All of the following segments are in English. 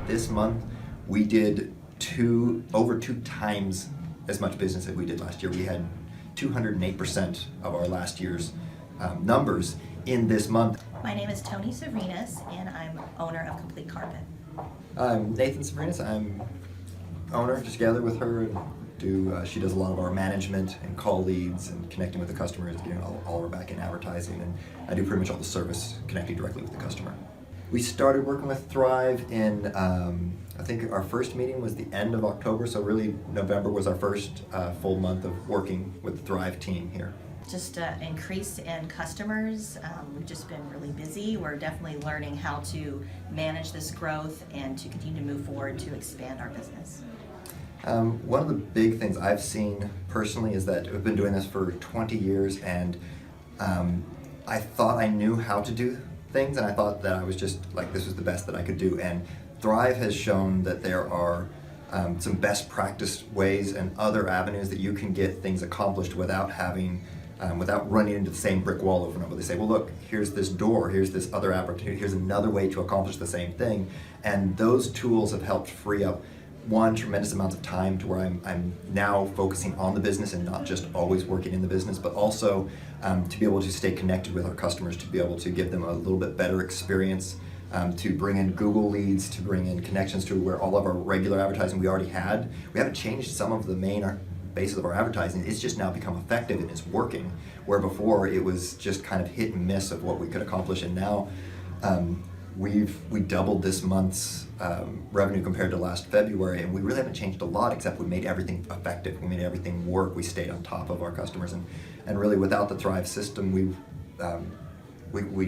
this month we did over two times as much business as we did last year. We had 208% of our last year's numbers in this month. My name is Tony Savrinas, and I'm owner of Complete Carpet. I'm Nathan Savrinas. I'm owner, just together with her, and she does a lot of our management and call leads and connecting with the customers, getting all of our back-end advertising, and I do pretty much all the service connecting directly with the customer. We started working with Thrive in, I think our first meeting was the end of October, so really November was our first full month of working with the Thrive team here. Just an increase in customers. We've just been really busy. We're definitely learning how to manage this growth and to continue to move forward to expand our business. One of the big things I've seen personally is that we've been doing this for 20 years, and I thought I knew how to do things, and I thought that I was just like, this was the best that I could do. And Thrive has shown that there are some best practice ways and other avenues that you can get things accomplished without running into the same brick wall over and over. They say, well, look, here's this door, here's this other opportunity, here's another way to accomplish the same thing. And those tools have helped free up tremendous amounts of time to where I'm now focusing on the business and not just always working in the business, but also to be able to stay connected with our customers, to be able to give them a little bit better experience, to bring in Google leads, to bring in connections to where all of our regular advertising we already had. We haven't changed some of the main basis of our advertising. It's just now become effective and it's working, where before it was just kind of hit and miss of what we could accomplish. And now we doubled this month's revenue compared to last February, and we really haven't changed a lot, except we made everything effective. We made everything work. We stayed on top of our customers, and really without the Thrive system, we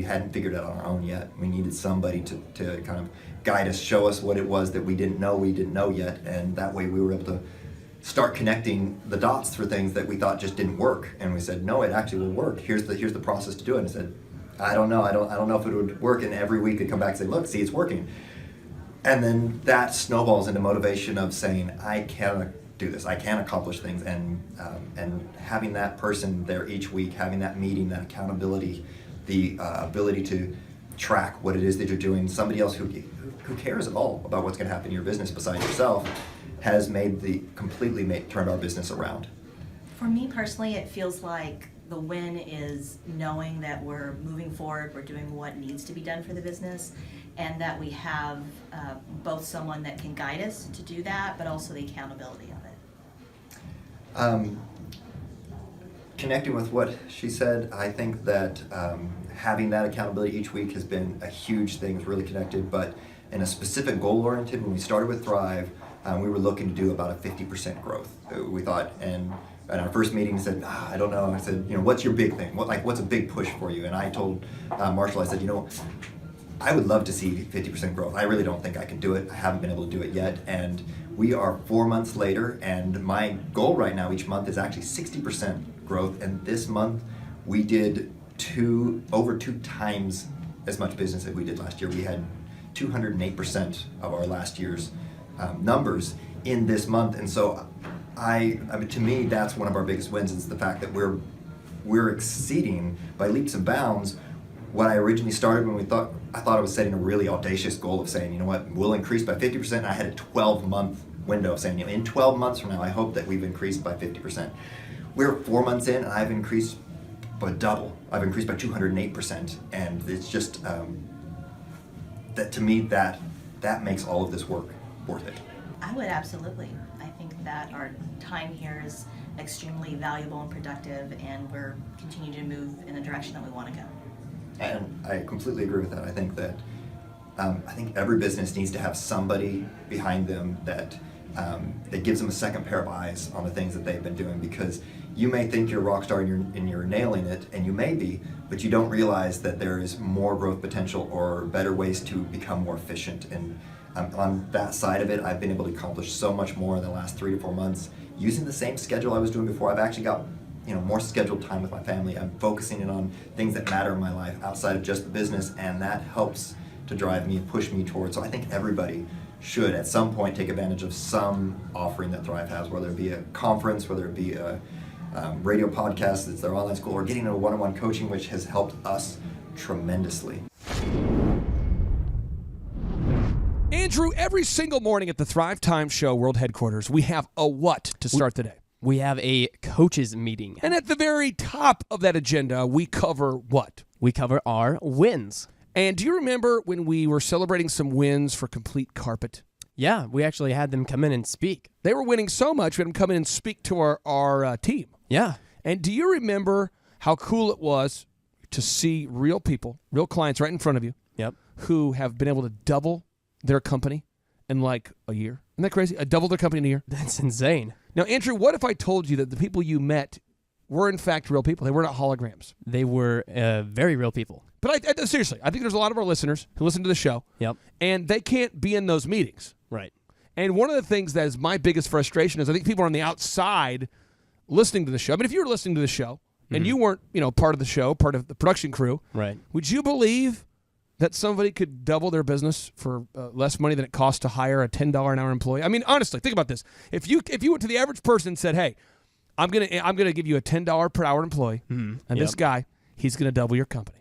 hadn't figured it out on our own yet. We needed somebody to kind of guide us, show us what it was that we didn't know yet, and that way we were able to start connecting the dots for things that we thought just didn't work. And we said, no, it actually will work. Here's the process to do it. And I said, I don't know if it would work. And every week it'd come back and say, look, see, it's working. And then that snowballs into motivation of saying, I can do this. I can accomplish things. And having that person there each week, having that meeting, that accountability, the ability to track what it is that you're doing, somebody else who cares at all about what's going to happen in your business besides yourself, has turned our business around. For me personally, it feels like the win is knowing that we're moving forward, we're doing what needs to be done for the business, and that we have both someone that can guide us to do that, but also the accountability of it. Connecting with what she said, I think that having that accountability each week has been a huge thing. It's really connected, but in a specific goal-oriented, when we started with Thrive, we were looking to do about a 50% growth. We thought, and in our first meeting, he said, I don't know. I said, what's your big thing? What's a big push for you? And I told Marshall, I said, I would love to see 50% growth. I really don't think I can do it. I haven't been able to do it yet. And we are 4 months later, and my goal right now each month is actually 60% growth. And this month, we did over two times as much business as we did last year. We had 208% of our last year's numbers in this month. And so I mean, to me, that's one of our biggest wins, is the fact that we're exceeding by leaps and bounds what I originally started when I thought I was setting a really audacious goal of saying, we'll increase by 50%. And I had a 12-month window of saying, in 12 months from now, I hope that we've increased by 50%. We're 4 months in, and I've increased by double. I've increased by 208%. And it's just, that to me, that makes all of this work worth it. I would absolutely. I think that our time here is extremely valuable and productive, and we're continuing to move in the direction that we want to go. And I completely agree with that. I think that every business needs to have somebody behind them that gives them a second pair of eyes on the things that they've been doing, because you may think you're a rock star and you're nailing it, and you may be, but you don't realize that there is more growth potential or better ways to become more efficient. And on that side of it, I've been able to accomplish so much more in the last 3 to 4 months using the same schedule I was doing before. I've actually got more scheduled time with my family. I'm focusing in on things that matter in my life outside of just the business, and that helps to drive me and push me towards. So I think everybody should at some point take advantage of some offering that Thrive has, whether it be a conference, whether it be a radio podcast, it's their online school, or getting into one-on-one coaching, which has helped us tremendously. Andrew, every single morning at the Thrivetime Show World Headquarters, we have a what to start the day? We have a coaches meeting. And at the very top of that agenda, we cover what? We cover our wins. And do you remember when we were celebrating some wins for Complete Carpet? Yeah, we actually had them come in and speak. They were winning so much, we had them come in and speak to our team. Yeah. And do you remember how cool it was to see real people, real clients right in front of you, Yep. who have been able to double their company in like a year? Isn't that crazy? Double their company in a year? That's insane. Now, Andrew, what if I told you that the people you met were in fact real people? They were not holograms. They were very real people. But I seriously, I think there's a lot of our listeners who listen to the show, Yep. and they can't be in those meetings. Right. And one of the things that is my biggest frustration is I think people are on the outside listening to the show. I mean, if you were listening to the show and you weren't, part of the show, part of the production crew, Right. would you believe that somebody could double their business for less money than it costs to hire a $10 an hour employee? I mean, honestly, think about this. If you went to the average person and said, "Hey, I'm gonna give you a $10 per hour employee, and this guy, he's gonna double your company."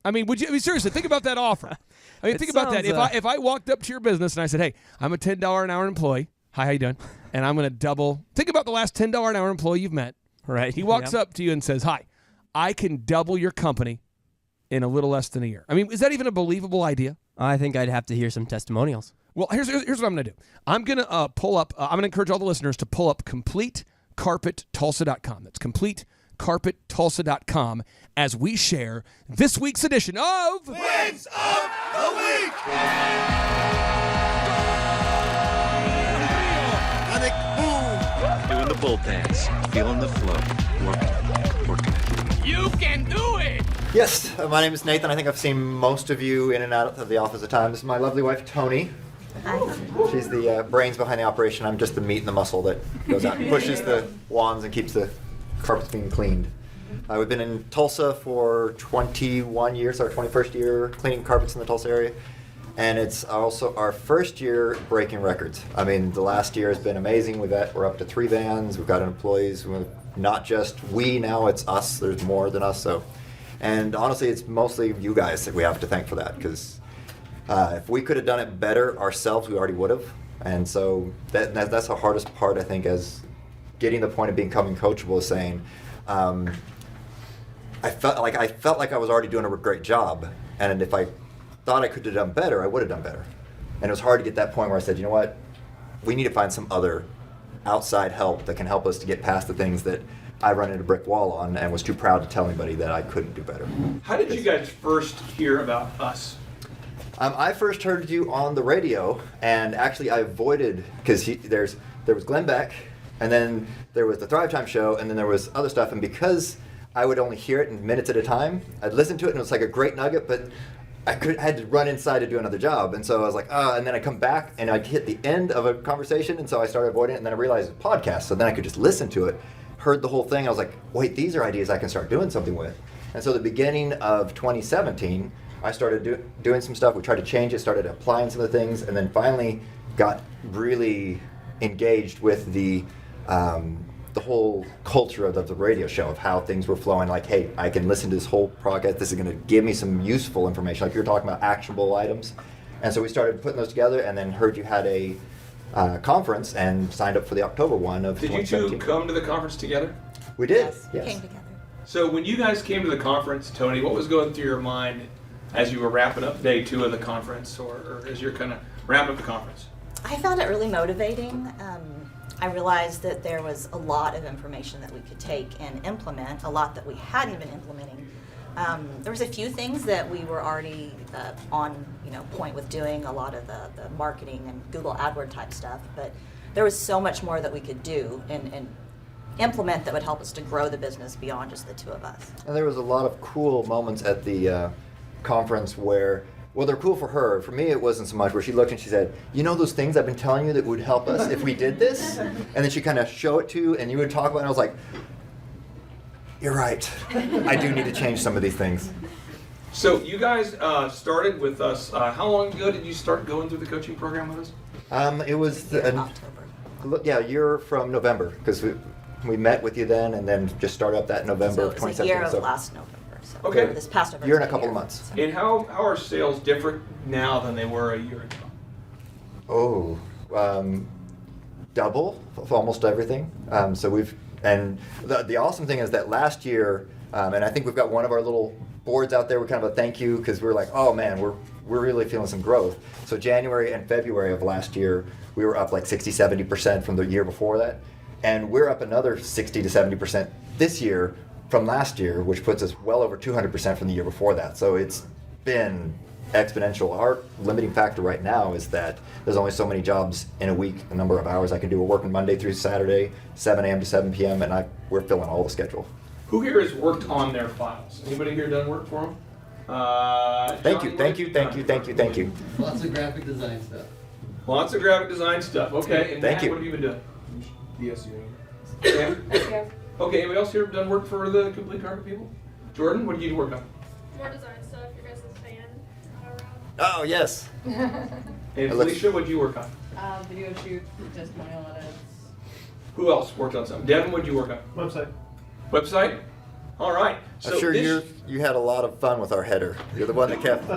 I mean, would you? I mean, seriously, think about that offer. I mean, think about that. If I walked up to your business and I said, "Hey, I'm a $10 an hour employee. Hi, how you doing? And I'm gonna double." Think about the last $10 an hour employee you've met. Right. He walks up to you and says, "Hi, I can double your company in a little less than a year." I mean, is that even a believable idea? I think I'd have to hear some testimonials. Well, here's what I'm going to do. I'm going to pull up, I'm going to encourage all the listeners to pull up CompleteCarpetTulsa.com. That's CompleteCarpetTulsa.com as we share this week's edition of Wins of the Week! Doing the bull dance, feeling the flow, working it. You can do it! Yes, my name is Nathan. I think I've seen most of you in and out of the office at times. This is my lovely wife, Tony. She's the brains behind the operation. I'm just the meat and the muscle that goes out and pushes the wands and keeps the carpets being cleaned. We've been in Tulsa for 21 years, our 21st year cleaning carpets in the Tulsa area. And it's also our first year breaking records. I mean, the last year has been amazing. We're up to 3 vans. We've got employees. Not just we now, it's us. There's more than us. And honestly, it's mostly you guys that we have to thank for that, because if we could have done it better ourselves, we already would have. And so that's the hardest part, I think, as getting the point of becoming coachable, is saying, I felt like I was already doing a great job, and if I thought I could have done better, I would have done better. And it was hard to get that point where I said, you know what, we need to find some other outside help that can help us to get past the things that I run into a brick wall on, and was too proud to tell anybody that I couldn't do better. How did you guys first hear about us? I first heard you on the radio, and actually I avoided, because there was Glenn Beck, and then there was the Thrivetime show, and then there was other stuff, and because I would only hear it in minutes at a time, I'd listen to it and it was like a great nugget, but I had to run inside to do another job, and so I was like, and then I come back and I'd hit the end of a conversation, and so I started avoiding it, and then I realized it's a podcast, so then I could just listen to it, heard the whole thing, I was like, wait, these are ideas I can start doing something with. And so the beginning of 2017, I started doing some stuff. We tried to change it, started applying some of the things, and then finally got really engaged with the whole culture of the radio show, of how things were flowing. Like, hey, I can listen to this whole podcast. This is going to give me some useful information. Like you're talking about actionable items. And so we started putting those together, and then heard you had a conference and signed up for the October one of 2017. Did you two come to the conference together? We did, Yes, yes. we came together. So when you guys came to the conference, Tony, what was going through your mind as you were wrapping up day 2 of the conference, or as you're kind of wrapping up the conference? I found it really motivating. I realized that there was a lot of information that we could take and implement, a lot that we hadn't been implementing. There was a few things that we were already on point with doing, a lot of the marketing and Google AdWords type stuff, but there was so much more that we could do and implement that would help us to grow the business beyond just the 2 of us. And there was a lot of cool moments at the conference where, well, they're cool for her. For me, it wasn't so much, where she looked and she said, you know those things I've been telling you that would help us if we did this? And then she kind of show it to you, and you would talk about it, and I was like, you're right. I do need to change some of these things. So you guys started with us. How long ago did you start going through the coaching program with us? It was In October. you're from November, because we met with you then, and then just started up that November So of it was 2017. a year of so last November. So Okay. This past November. Year and a couple of months. And how are sales different now than they were a year ago? Oh, double of almost everything. And the awesome thing is that last year, and I think we've got one of our little boards out there with kind of a thank you, because we're like, oh man, we're really feeling some growth. So January and February of last year, we were up like 60-70% from the year before that, and we're up another 60 to 70% this year from last year, which puts us well over 200% from the year before that. So it's been exponential. Our limiting factor right now is that there's only so many jobs in a week, the number of hours I can do. We're working Monday through Saturday, 7 a.m. to 7 p.m., and we're filling all the schedule. Who here has worked on their files? Anybody here done work for them? Thank you. Lots of graphic design stuff. Lots of graphic design stuff. Okay, and Thank Matt, you. what have you been doing? The SEO. Sam? Okay, anybody else here done work for the Complete Carpet people? Jordan, what did you work on? More design stuff, your guys' fan. Oh, yes. And Felicia, what did you work on? Video shoot, testimonial edits. Who else worked on something? Devin, what did you work on? Website. Website? All right. So I'm sure this- you had a lot of fun with our header. You're the one that kept.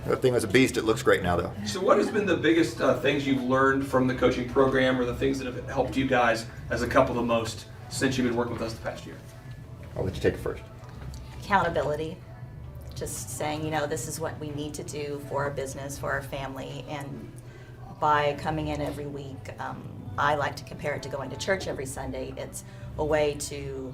That thing was a beast. It looks great now, though. So what has been the biggest things you've learned from the coaching program, or the things that have helped you guys as a couple the most since you've been working with us the past year? I'll let you take it first. Accountability. Just saying, this is what we need to do for our business, for our family, and by coming in every week, I like to compare it to going to church every Sunday. It's a way to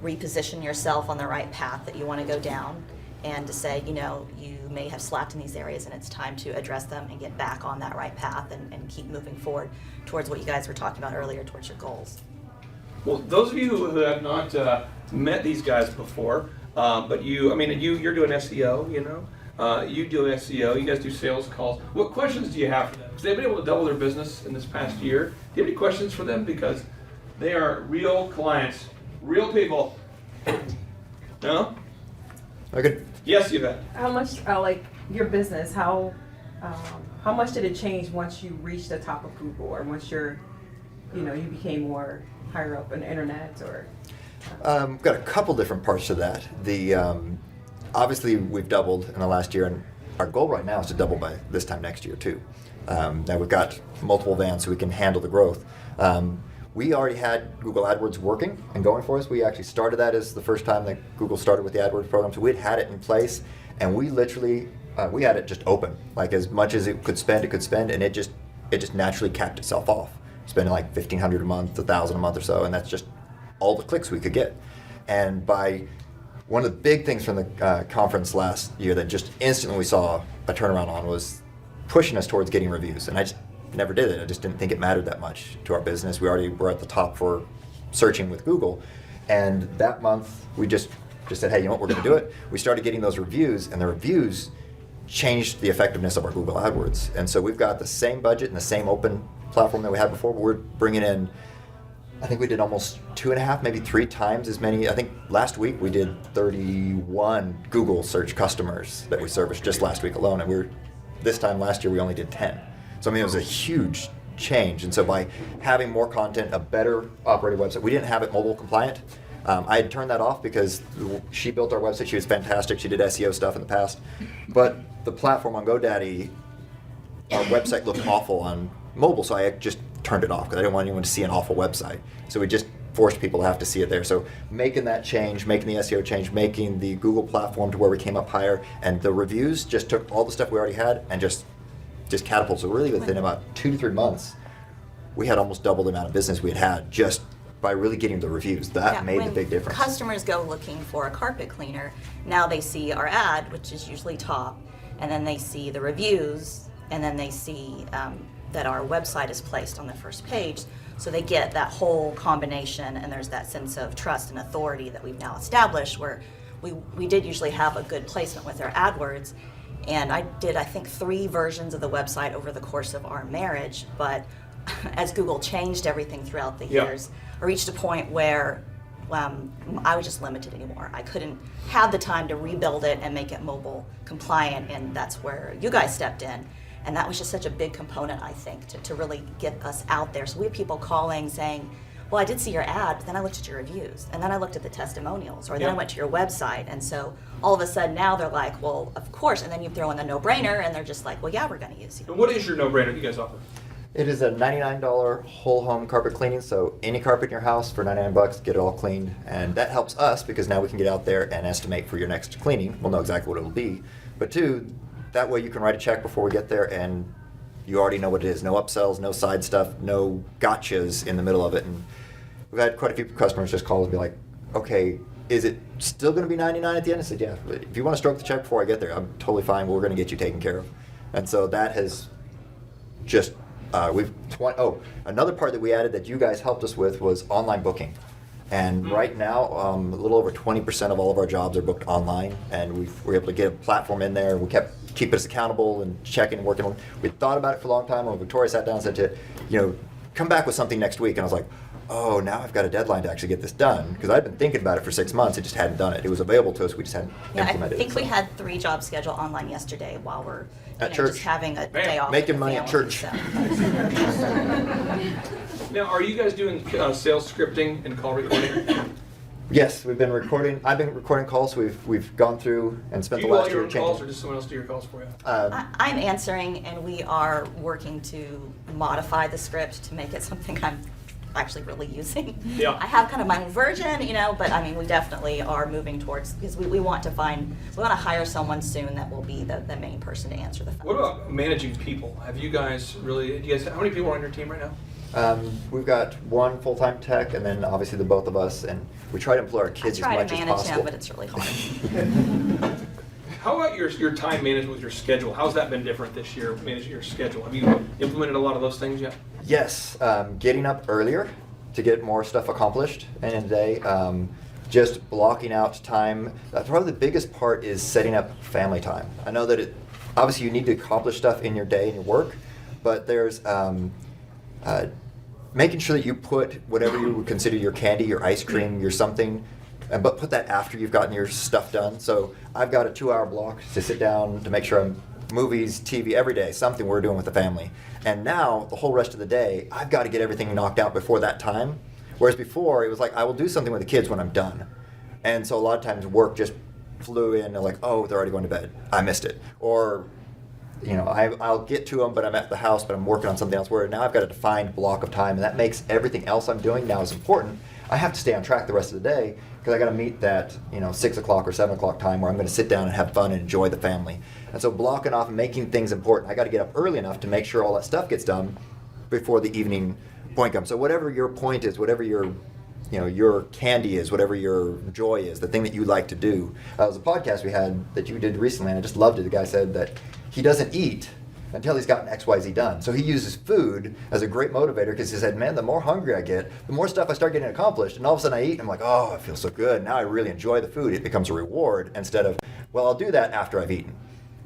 reposition yourself on the right path that you want to go down, and to say, you may have slacked in these areas and it's time to address them and get back on that right path and keep moving forward towards what you guys were talking about earlier, towards your goals. Well, those of you who have not met these guys before, but you're doing SEO, you do SEO, you guys do sales calls. What questions do you have for them? Because they've been able to double their business in this past year. Do you have any questions for them? Because they are real clients, real people. No? Okay. Yes, Yvette. How much, your business, how much did it change once you reached the top of Google, or once you became more higher up on the internet, or? We've got a couple different parts to that. Obviously, we've doubled in the last year, and our goal right now is to double by this time next year, too. Now we've got multiple vans so we can handle the growth. We already had Google AdWords working and going for us. We actually started that as the first time that Google started with the AdWords program. So we'd had it in place, and we literally, we had it just open. Like as much as it could spend, and it just naturally capped itself off. Spending like $1,500 a month, $1,000 a month or so, and that's just all the clicks we could get. And by one of the big things from the conference last year that just instantly we saw a turnaround on was pushing us towards getting reviews. And I just never did it. I just didn't think it mattered that much to our business. We already were at the top for searching with Google. And that month, we just said, hey, we're going to do it. We started getting those reviews, and the reviews changed the effectiveness of our Google AdWords. And so we've got the same budget and the same open platform that we had before, but we're bringing in, I think we did almost 2.5, maybe 3 times as many. I think last week we did 31 Google search customers that we serviced just last week alone. And this time last year we only did 10. So it was a huge change. And so by having more content, a better operating website, we didn't have it mobile compliant. I had turned that off because she built our website. She was fantastic. She did SEO stuff in the past. But the platform on GoDaddy, our website looked awful on mobile, so I just turned it off because I didn't want anyone to see an awful website. So we just forced people to have to see it there. So making that change, making the SEO change, making the Google platform to where we came up higher, and the reviews just took all the stuff we already had and just catapulted. So really within about 2 to 3 months, we had almost double the amount of business we had just by really getting the reviews. That made the big difference. When customers go looking for a carpet cleaner, now they see our ad, which is usually top, and then they see the reviews, and then they see that our website is placed on the first page. So they get that whole combination, and there's that sense of trust and authority that we've now established, where we did usually have a good placement with our AdWords. And I think 3 versions of the website over the course of our marriage, but as Google changed everything throughout the years, I reached a point where I was just limited anymore. I couldn't have the time to rebuild it and make it mobile compliant, and that's where you guys stepped in. And that was just such a big component, I think, to really get us out there. So we have people calling saying, well, I did see your ad, but then I looked at your reviews, and then I looked at the testimonials, or then I went to your website, and so all of a sudden now they're like, well, of course, and then you throw in the no-brainer, and they're just like, well, yeah, we're going to use you. And what is your no-brainer you guys offer? It is a $99 whole home carpet cleaning, so any carpet in your house for $99, get it all cleaned, and that helps us because now we can get out there and estimate for your next cleaning. We'll know exactly what it'll be. But two, that way you can write a check before we get there and you already know what it is. No upsells, no side stuff, no gotchas in the middle of it. And we've had quite a few customers just call and be like, okay, is it still going to be $99 at the end? I said, yeah. But if you want to stroke the check before I get there, I'm totally fine. We're going to get you taken care of. And so that has just, another part that we added that you guys helped us with was online booking. And right now, a little over 20% of all of our jobs are booked online, and we're able to get a platform in there. We kept keeping us accountable and checking and working on. We thought about it for a long time. When Victoria sat down and said to, come back with something next week, and I was like, oh, now I've got a deadline to actually get this done, because I'd been thinking about it for 6 months. I just hadn't done it. It was available to us. We just hadn't implemented it. I think we had 3 jobs scheduled online yesterday while we're at church, just having a day off. Making money at church. So. Now, are you guys doing sales scripting and call recording? Yes, we've been recording. I've been recording calls. We've gone through and spent do the you last do all year your own calls, changing. or does someone else do your calls for you? I'm answering, and we are working to modify the script to make it something I'm actually really using. Yeah. I have kind of my own version, but I mean, we definitely are moving towards, because we want to hire someone soon that will be the main person to answer the phone. What about managing people? How many people are on your team right now? We've got 1 full-time tech, and then obviously the both of us, and we try to employ our kids as much as possible. I try to manage him, but it's really hard. How about your time management with your schedule? How's that been different this year, managing your schedule? Have you implemented a lot of those things yet? Yes, getting up earlier to get more stuff accomplished in a day. Just blocking out time. Probably the biggest part is setting up family time. I know that obviously you need to accomplish stuff in your day and your work, but there's making sure that you put whatever you would consider your candy, your ice cream, your something, but put that after you've gotten your stuff done. So I've got a 2-hour block to sit down to make sure I'm movies, TV, every day, something we're doing with the family. And now, the whole rest of the day, I've got to get everything knocked out before that time. Whereas before, it was like, I will do something with the kids when I'm done. And so a lot of times work just flew in and like, oh, they're already going to bed. I missed it. Or, I'll get to them, but I'm at the house, but I'm working on something else. Where now I've got a defined block of time, and that makes everything else I'm doing now as important. I have to stay on track the rest of the day, because I got to meet that 6 o'clock or 7 o'clock time where I'm going to sit down and have fun and enjoy the family. And so blocking off and making things important, I got to get up early enough to make sure all that stuff gets done before the evening point comes. So whatever your point is, whatever your candy is, whatever your joy is, the thing that you like to do. It was a podcast we had that you did recently, and I just loved it. The guy said that he doesn't eat until he's gotten XYZ done. So he uses food as a great motivator, because he said, man, the more hungry I get, the more stuff I start getting accomplished. And all of a sudden I eat, and I'm like, oh, I feel so good. Now I really enjoy the food. It becomes a reward instead of, well, I'll do that after I've eaten.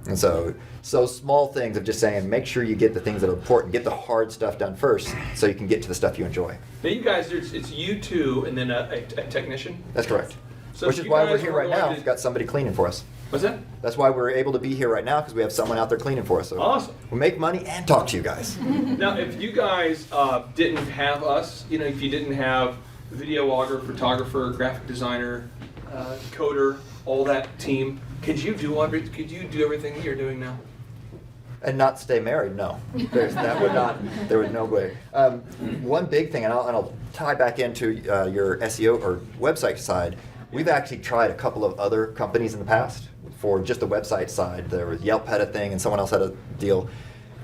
And so small things of just saying, make sure you get the things that are important, get the hard stuff done first so you can get to the stuff you enjoy. Now you guys, it's you two and then a technician? That's correct. So which is why we're here right now. We've got somebody cleaning for us. What's that? That's why we're able to be here right now, because we have someone out there cleaning for us. So awesome. We make money and talk to you guys. Now, if you guys didn't have us, if you didn't have videographer, photographer, graphic designer, coder, all that team, could you do everything that you're doing now? And not stay married? No. There was no way. One big thing, and I'll tie back into your SEO or website side. We've actually tried a couple of other companies in the past for just the website side. There was Yelp had a thing, and someone else had a deal.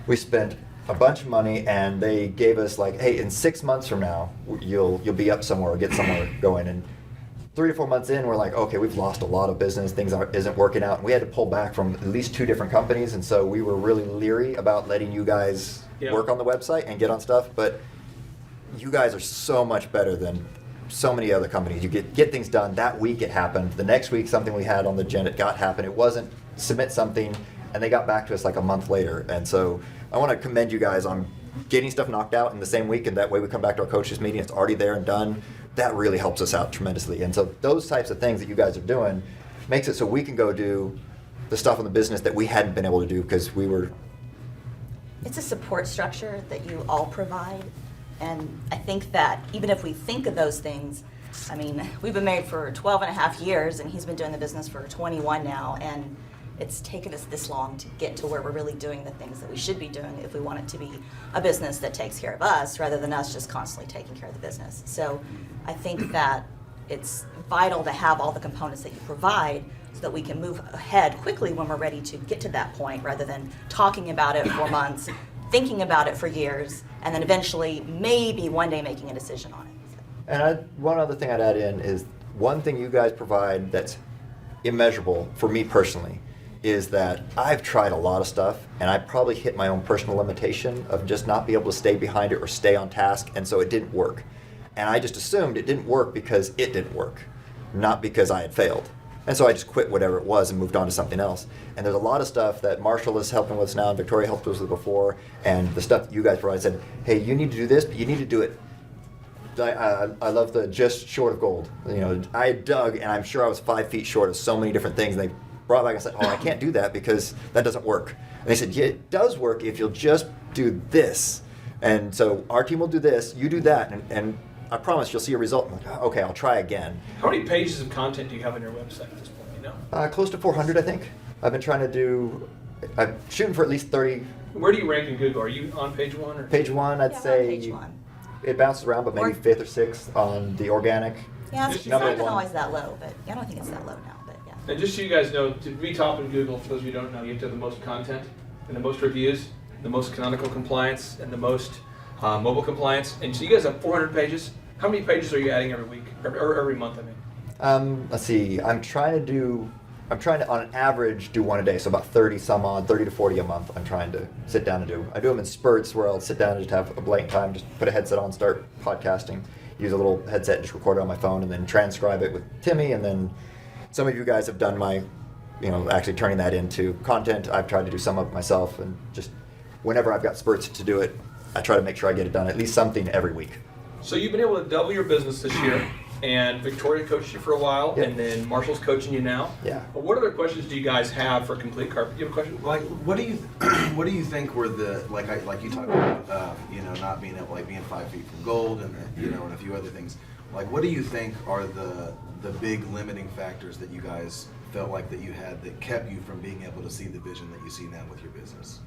We spent a bunch of money, and they gave us like, hey, in 6 months from now, you'll be up somewhere or get somewhere going. And 3 to 4 months in, we're like, okay, we've lost a lot of business. Things isn't working out. And we had to pull back from at least 2 different companies, and so we were really leery about letting you guys work on the website and get on stuff. But you guys are so much better than so many other companies. You get things done. That week it happened. The next week something we had on the agenda happened. It wasn't submit something, and they got back to us like a month later. And so I want to commend you guys on getting stuff knocked out in the same week, and that way we come back to our coaches meeting, it's already there and done. That really helps us out tremendously. And so those types of things that you guys are doing makes it so we can go do the stuff in the business that we hadn't been able to do because we were... It's a support structure that you all provide And I think that even if we think of those things, I mean, we've been married for 12 and a half years, and he's been doing the business for 21 now, and it's taken us this long to get to where we're really doing the things that we should be doing if we want it to be a business that takes care of us rather than us just constantly taking care of the business. So I think that it's vital to have all the components that you provide so that we can move ahead quickly when we're ready to get to that point rather than talking about it for months, thinking about it for years, and then eventually maybe one day making a decision on it. And one other thing I'd add in is one thing you guys provide that's immeasurable for me personally is that I've tried a lot of stuff and I probably hit my own personal limitation of just not be able to stay behind it or stay on task, and so it didn't work. And I just assumed it didn't work because it didn't work, not because I had failed. And so I just quit whatever it was and moved on to something else. And there's a lot of stuff that Marshall is helping with now and Victoria helped us with before, and the stuff that you guys provide said, hey, you need to do this, but you need to do it. I love the just short of gold. You know, I dug and I'm sure I was 5 feet short of so many different things, and they brought back and said, oh, I can't do that because that doesn't work. And they said, yeah, it does work if you'll just do this. And so our team will do this, you do that, and I promise you'll see a result. I'm like, okay, I'll try again. How many pages of content do you have on your website at this point? You know, Close to 400, I think. I've been trying to do. I'm shooting for at least 30. Where do you rank in Google? Are you on page 1 or page 1? I'd Yeah, say on page 1. It bounces around, but maybe 5th or 6th on the organic. Yeah, it's Number not been 1. always that low, but I don't think it's that low now, but yeah. And just so you guys know, to be top in Google, for those of you who don't know, you have to have the most content and the most reviews, the most canonical compliance, and the most mobile compliance. And so you guys have 400 pages. How many pages are you adding every week or every month? I mean, Let's see. I'm trying to on an average do one a day, so about 30 to 40 a month. I'm trying to sit down and do. I do them in spurts where I'll sit down and just have a blank time, just put a headset on, start podcasting, use a little headset, just record it on my phone, and then transcribe it with Timmy. And then some of you guys have done my, actually turning that into content. I've tried to do some of it myself, and just whenever I've got spurts to do it, I try to make sure I get it done, at least something every week. so you've been able to double your business this year, and Victoria coached you for a while, Yep. and then Marshall's coaching you now. Yeah. But what other questions do you guys have for Complete Carpet? Do you have a question? Like, what do you think were the like you talked about not being able being 5 feet from gold and and a few other things. Like, what do you think are the big limiting factors that you guys felt like that you had that kept you from being able to see the vision that you see now with your business?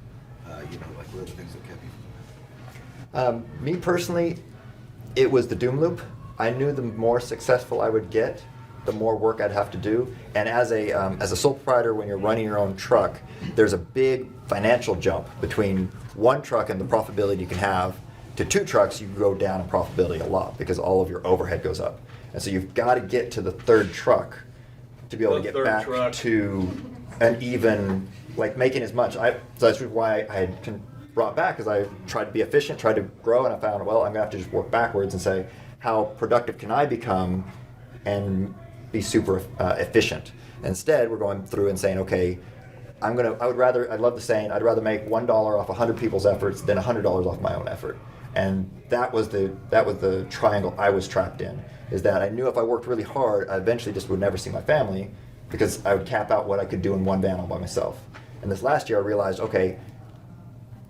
Like what are the things that kept you from that? Me personally, it was the doom loop. I knew the more successful I would get, the more work I'd have to do. And as a sole proprietor, when you're running your own truck, there's a big financial jump between one truck and the profitability you can have to 2 trucks. You go down in profitability a lot because all of your overhead goes up. And so you've got to get to the 3rd truck to be able to get back to an even, making as much. So that's why I had brought back, because I tried to be efficient, tried to grow, and I found, well, I'm going to have to just work backwards and say, how productive can I become and be super efficient? Instead, we're going through and saying, okay, I love the saying, I'd rather make $1 off 100 people's efforts than $100 off my own effort. And that was the triangle I was trapped in, is that I knew if I worked really hard, I eventually just would never see my family because I would cap out what I could do in one van all by myself. And this last year I realized, okay,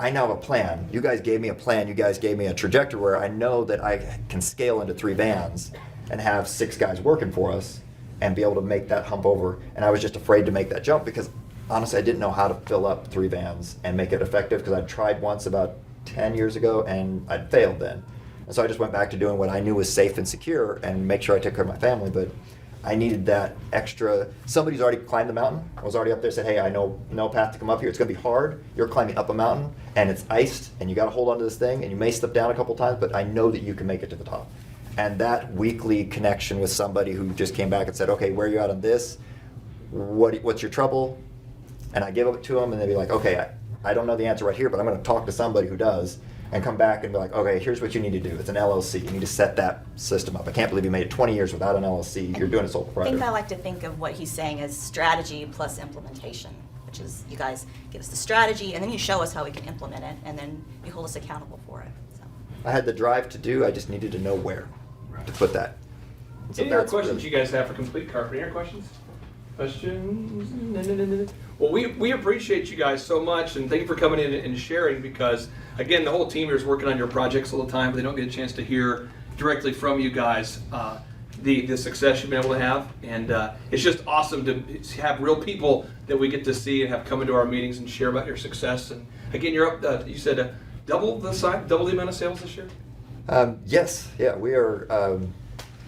I now have a plan. You guys gave me a plan. You guys gave me a trajectory where I know that I can scale into 3 vans and have 6 guys working for us and be able to make that hump over. And I was just afraid to make that jump because honestly I didn't know how to fill up 3 vans and make it effective, because I'd tried once about 10 years ago and I'd failed then. And so I just went back to doing what I knew was safe and secure and make sure I took care of my family. But I needed that extra. Somebody's already climbed the mountain. I was already up there, said, hey, I know no path to come up here. It's going to be hard. You're climbing up a mountain and it's iced and you got to hold onto this thing and you may slip down a couple times, but I know that you can make it to the top. And that weekly connection with somebody who just came back and said, okay, where are you at on this? What's your trouble? And I give it to them and they'd be like, okay, I don't know the answer right here, but I'm going to talk to somebody who does, and come back and be like, okay, here's what you need to do. It's an LLC. You need to set that system up. I can't believe you made it 20 years without an LLC. You're doing a sole I proprietor. think I like to think of what he's saying as strategy plus implementation, which is you guys give us the strategy and then you show us how we can implement it, and then you hold us accountable for it. So. I had the drive to do. I just needed to know where to put that. And so Any other that's questions really- you guys have for Complete Carpet? Any other questions? Questions? No. Well, we appreciate you guys so much, and thank you for coming in and sharing, because, again, the whole team here is working on your projects all the time, but they don't get a chance to hear directly from you guys the success you've been able to have. And it's just awesome to have real people that we get to see and have come into our meetings and share about your success. And, again, you're up, you said double the amount of sales this year? Yes, yeah, we are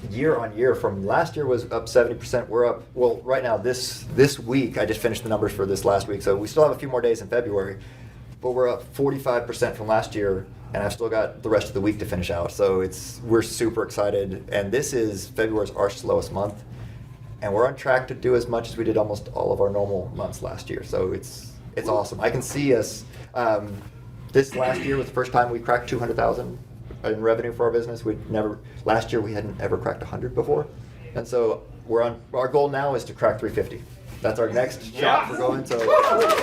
year on year. From last year was up 70%. We're up, well, right now this week, I just finished the numbers for this last week, so we still have a few more days in February, but we're up 45% from last year, and I've still got the rest of the week to finish out. So we're super excited, and February's our slowest month, and we're on track to do as much as we did almost all of our normal months last year. So it's awesome. I can see us. This last year was the first time we cracked 200,000 in revenue for our business. Last year we hadn't ever cracked 100 before, and so our goal now is to crack 350. That's our next shot we're going. So we're excited.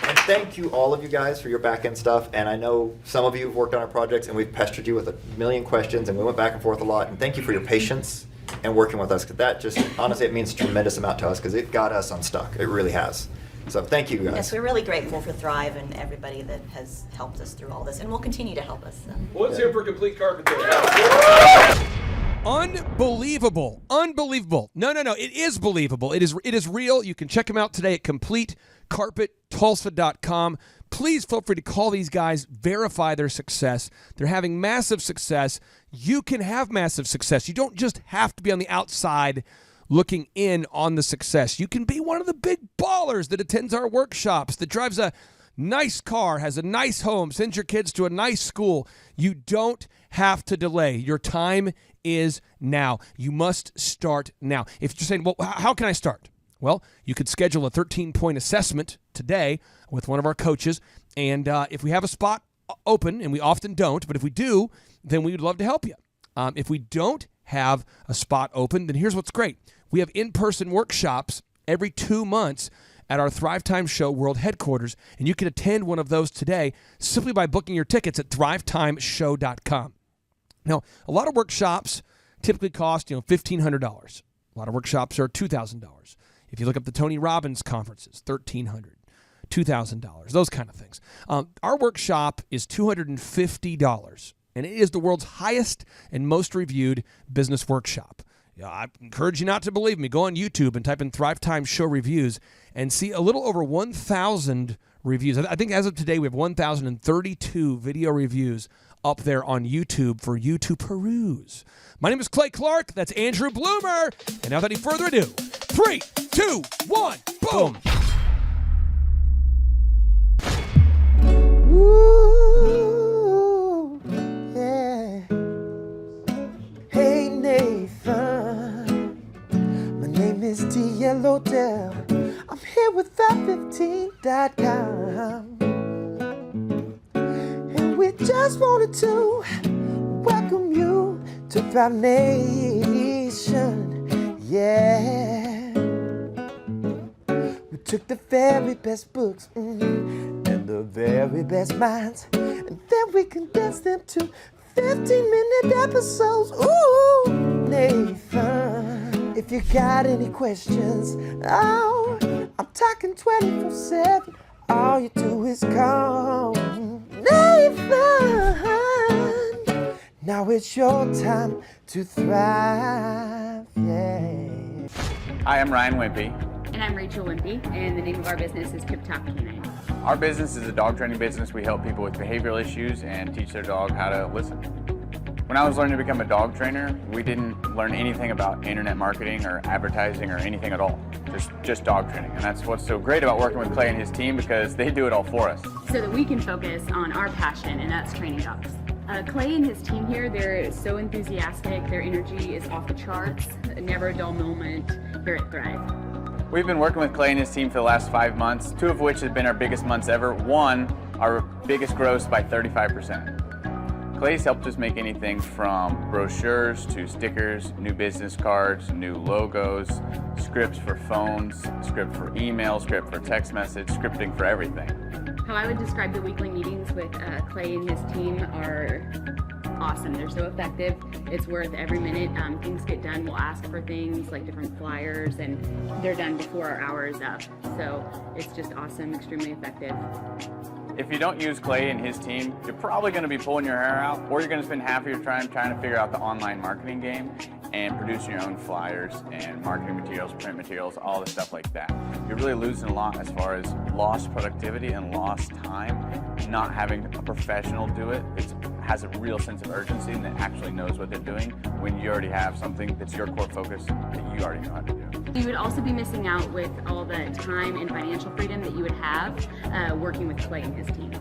And thank you, all of you guys, for your back end stuff. And I know some of you have worked on our projects, and we've pestered you with a million questions, and we went back and forth a lot. And thank you for your patience and working with us, because that just honestly, it means a tremendous amount to us, because it got us unstuck. It really has. So thank you, guys. Yes, we're really grateful for Thrive and everybody that has helped us through all this, and will continue to help us. So. Well, let's hear for Complete Carpenter. Unbelievable. No. It is believable. It is real. You can check them out today at CompleteCarpetTulsa.com. Please feel free to call these guys, verify their success. They're having massive success. You can have massive success. You don't just have to be on the outside looking in on the success. You can be one of the big ballers that attends our workshops, that drives a nice car, has a nice home, sends your kids to a nice school. You don't have to delay. Your time is now. You must start now. If you're saying, well, how can I start? Well, you could schedule a 13-point assessment today with one of our coaches, and if we have a spot open, and we often don't, but if we do, then we would love to help you. If we don't have a spot open, then here's what's great. We have in-person workshops every 2 months at our Thrivetime Show World Headquarters, and you can attend one of those today simply by booking your tickets at thrivetimeshow.com. Now, a lot of workshops typically cost, $1,500. A lot of workshops are $2,000. If you look up the Tony Robbins conferences, $1,300, $2,000, those kind of things. Our workshop is $250, and it is the world's highest and most reviewed business workshop. I encourage you not to believe me. Go on YouTube and type in Thrivetime Show Reviews and see a little over 1,000 reviews. I think as of today, we have 1,032 video reviews up there on YouTube for you to peruse. My name is Clay Clark. That's Andrew Bloomer. And without any further ado, 3, 2, 1, boom. Ooh, yeah. Hey, Nathan. My name is D.L. Odell. I'm here with That15.com. And we just wanted to welcome you to Thrive Nation. Yeah. We took the very best books and the very best minds, and then we condensed them to 15-minute episodes. Ooh, Nathan, if you got any questions, oh, I'm talking 24/7. All you do is call Nathan. Now it's your time to thrive, yeah. Hi, I'm Ryan Wimpy. And I'm Rachel Wimpy, and the name of our business is Tip Top Canine. Our business is a dog training business. We help people with behavioral issues and teach their dog how to listen. When I was learning to become a dog trainer, we didn't learn anything about internet marketing or advertising or anything at all. Just dog training. And that's what's so great about working with Clay and his team, because they do it all for us. So that we can focus on our passion, and that's training dogs. Clay and his team here, they're so enthusiastic. Their energy is off the charts. Never a dull moment here at Thrive. We've been working with Clay and his team for the last 5 months, 2 of which have been our biggest months ever. 1, our biggest gross by 35%. Clay's helped us make anything from brochures to stickers, new business cards, new logos, scripts for phones, script for email, script for text message, scripting for everything. How I would describe the weekly meetings with Clay and his team are awesome. They're so effective. It's worth every minute. Things get done. We'll ask for things like different flyers, and they're done before our hour is up. So it's just awesome, extremely effective. If you don't use Clay and his team, you're probably going to be pulling your hair out, or you're going to spend half of your time trying to figure out the online marketing game and producing your own flyers and marketing materials, print materials, all the stuff like that. You're really losing a lot as far as lost productivity and lost time. Not having a professional do it, it has a real sense of urgency and that actually knows what they're doing when you already have something that's your core focus that you already know how to do. You would also be missing out with all the time and financial freedom that you would have working with Clay and his team.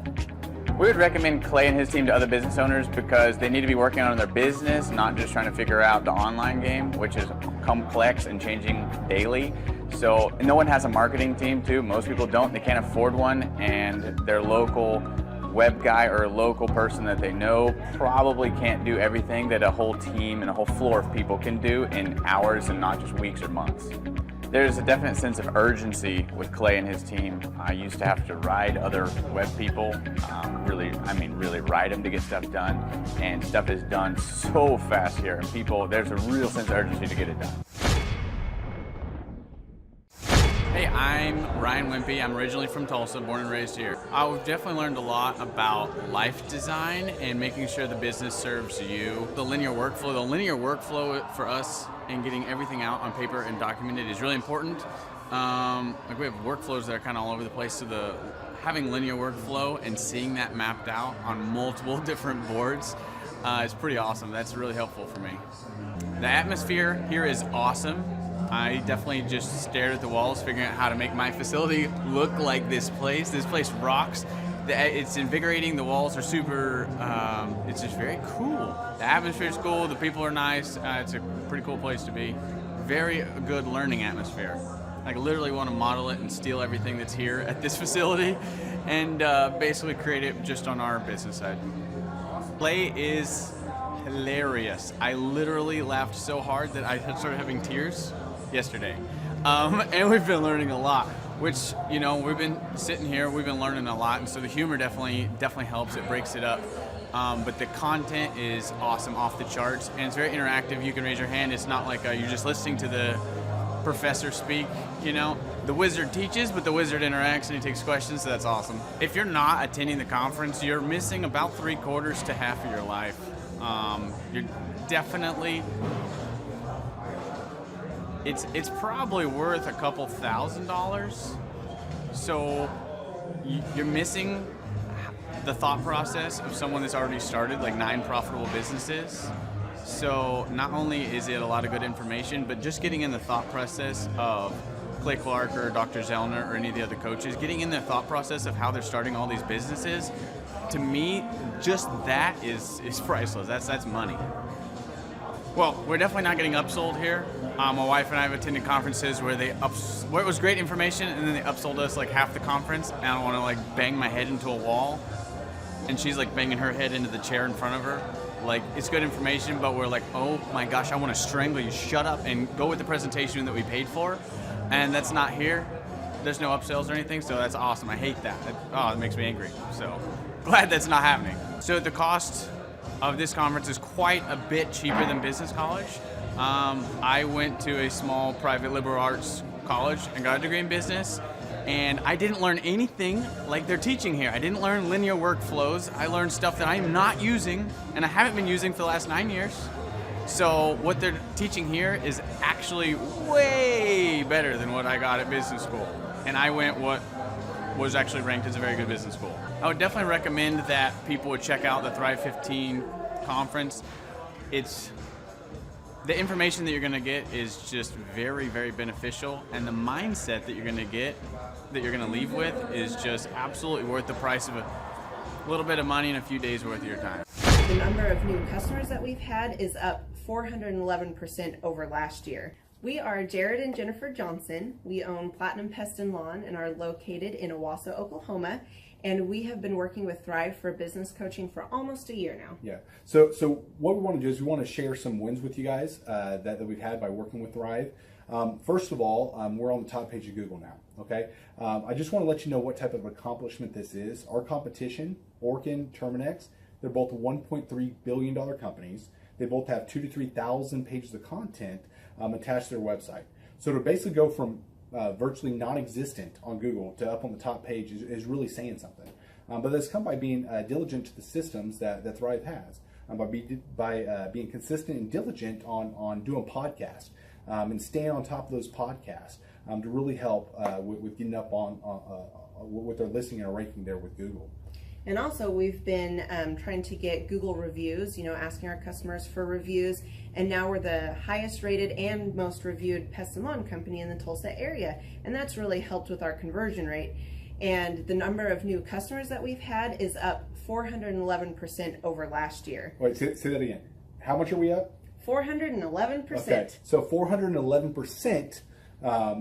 We would recommend Clay and his team to other business owners because they need to be working on their business, not just trying to figure out the online game, which is complex and changing daily. So no one has a marketing team too. Most people don't. They can't afford one, and their local web guy or a local person that they know probably can't do everything that a whole team and a whole floor of people can do in hours and not just weeks or months. There's a definite sense of urgency with Clay and his team. I used to have to ride other web people, really ride them to get stuff done, and stuff is done so fast here, and there's a real sense of urgency to get it done. Hey, I'm Ryan Wimpy. I'm originally from Tulsa, born and raised here. I've definitely learned a lot about life design and making sure the business serves you. The linear workflow for us and getting everything out on paper and documented is really important. Like we have workflows that are kind of all over the place, so having linear workflow and seeing that mapped out on multiple different boards is pretty awesome. That's really helpful for me. The atmosphere here is awesome. I definitely just stared at the walls, figuring out how to make my facility look like this place. This place rocks. It's invigorating. The walls are super, it's just very cool. The atmosphere is cool. The people are nice. It's a pretty cool place to be. Very good learning atmosphere. I literally want to model it and steal everything that's here at this facility and basically create it just on our business side. Clay is hilarious. I literally laughed so hard that I started having tears yesterday. And we've been learning a lot, which, we've been sitting here, we've been learning a lot, and so the humor definitely helps. It breaks it up. But the content is awesome, off the charts, and it's very interactive. You can raise your hand. It's not like you're just listening to the professor speak, The wizard teaches, but the wizard interacts and he takes questions, so that's awesome. If you're not attending the conference, you're missing about 3/4 to half of your life. You're definitely... It's probably worth a couple $1,000s. So you're missing the thought process of someone that's already started like 9 profitable businesses. So not only is it a lot of good information, but just getting in the thought process of Clay Clark or Dr. Zellner or any of the other coaches, getting in the thought process of how they're starting all these businesses, to me, just that is priceless. That's money. Well, we're definitely not getting upsold here. My wife and I have attended conferences where where it was great information and then they upsold us like half the conference, and I don't want to bang my head into a wall, and she's banging her head into the chair in front of her. It's good information, but we're oh my gosh, I want to strangle you. Shut up and go with the presentation that we paid for. And that's not here. There's no upsells or anything, so that's awesome. I hate that. It makes me angry. So glad that's not happening. So the cost of this conference is quite a bit cheaper than business college. I went to a small private liberal arts college and got a degree in business, and I didn't learn anything like they're teaching here. I didn't learn linear workflows. I learned stuff that I am not using, and I haven't been using for the last 9 years. So what they're teaching here is actually way better than what I got at business school. And I went what was actually ranked as a very good business school. I would definitely recommend that people would check out the Thrive 15 conference. The information that you're going to get is just very, very beneficial, and the mindset that you're going to get, that you're going to leave with, is just absolutely worth the price of a little bit of money and a few days worth of your time. The number of new customers that we've had is up 411% over last year. We are Jared and Jennifer Johnson. We own Platinum Pest and Lawn and are located in Owasso, Oklahoma. And we have been working with Thrive for business coaching for almost a year now. Yeah. So what we want to do is we want to share some wins with you guys that we've had by working with Thrive. First of all, we're on the top page of Google now. Okay. I just want to let you know what type of accomplishment this is. Our competition, Orkin, Terminex, They're both $1.3 billion companies. They both have 2,000 to 3,000 pages of content attached to their website. So to basically go from virtually non-existent on Google to up on the top page is really saying something. But that's come by being diligent to the systems that Thrive has, by being consistent and diligent on doing podcasts and staying on top of those podcasts to really help with getting up on with their listing and ranking there with Google. And also, we've been trying to get Google reviews, asking our customers for reviews. And now we're the highest rated and most reviewed pest and lawn company in the Tulsa area. And that's really helped with our conversion rate. And the number of new customers that we've had is up 411% over last year. Wait, say that again. How much are we up? 411%. Okay, so 411%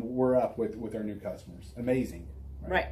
we're up with our new customers. Amazing. Right.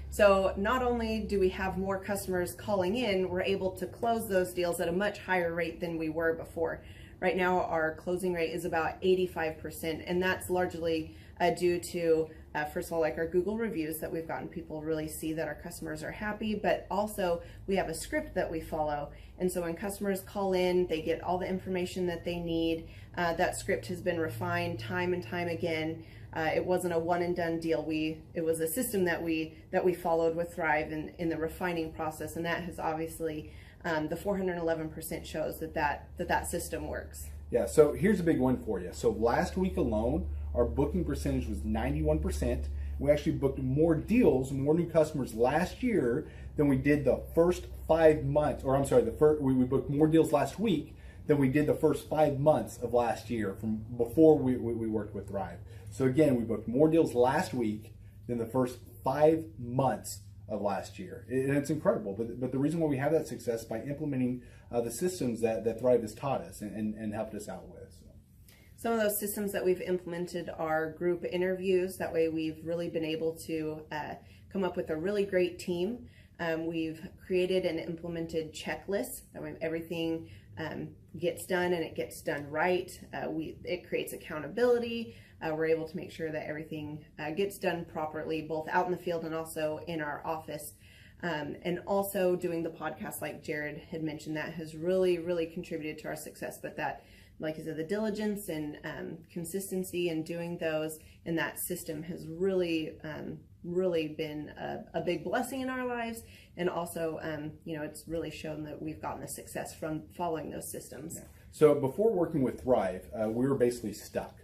So not only do we have more customers calling in, we're able to close those deals at a much higher rate than we were before. Right now, our closing rate is about 85%, and that's largely due to, first of all, like our Google reviews that we've gotten people really see that our customers are happy, but also we have a script that we follow. And so when customers call in, they get all the information that they need. That script has been refined time and time again. It wasn't a one and done deal. It was a system that we followed with Thrive in the refining process, and that has obviously the 411% shows that system works. Yeah. So here's a big one for you. So last week alone, our booking percentage was 91%. We actually booked more deals, more new customers last year than we did the first 5 months. Or I'm sorry, we booked more deals last week than we did the first 5 months of last year from before we worked with Thrive. So again, we booked more deals last week than the first 5 months of last year. And it's incredible. But the reason why we have that success is by implementing the systems that Thrive has taught us and helped us out with. So. Some of those systems that we've implemented are group interviews. That way we've really been able to come up with a really great team. We've created and implemented checklists. That way everything gets done and it gets done right. It creates accountability. We're able to make sure that everything gets done properly, both out in the field and also in our office. And also doing the podcast, like Jared had mentioned, that has really, really contributed to our success. But that, like I said, the diligence and consistency in doing those and that system has really, really been a big blessing in our lives. And also, it's really shown that we've gotten the success from following those systems. Yeah. So before working with Thrive, we were basically stuck.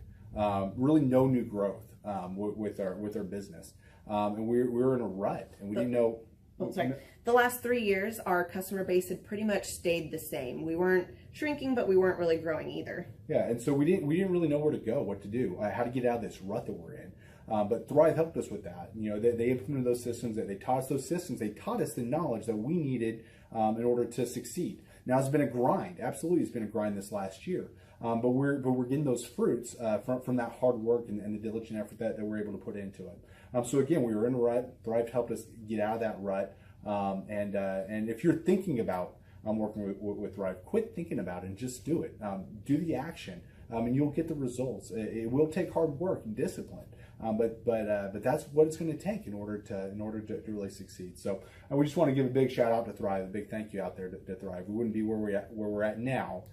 Really no new growth with our business. And we were in a rut, and we didn't know. The last 3 years, our customer base had pretty much stayed the same. We weren't shrinking, but we weren't really growing either. Yeah, and so we didn't really know where to go, what to do, how to get out of this rut that we're in. But Thrive helped us with that. They implemented those systems. They taught us those systems. They taught us the knowledge that we needed in order to succeed. Now it's been a grind. Absolutely, it's been a grind this last year. But we're getting those fruits from that hard work and the diligent effort that we're able to put into it. So again, we were in a rut. Thrive helped us get out of that rut. And if you're thinking about working with Thrive, quit thinking about it and just do it. Do the action, and you'll get the results. It will take hard work and discipline, but that's what it's going to take in order to really succeed. So we just want to give a big shout out to Thrive, a big thank you out there to Thrive. We wouldn't be where we're at now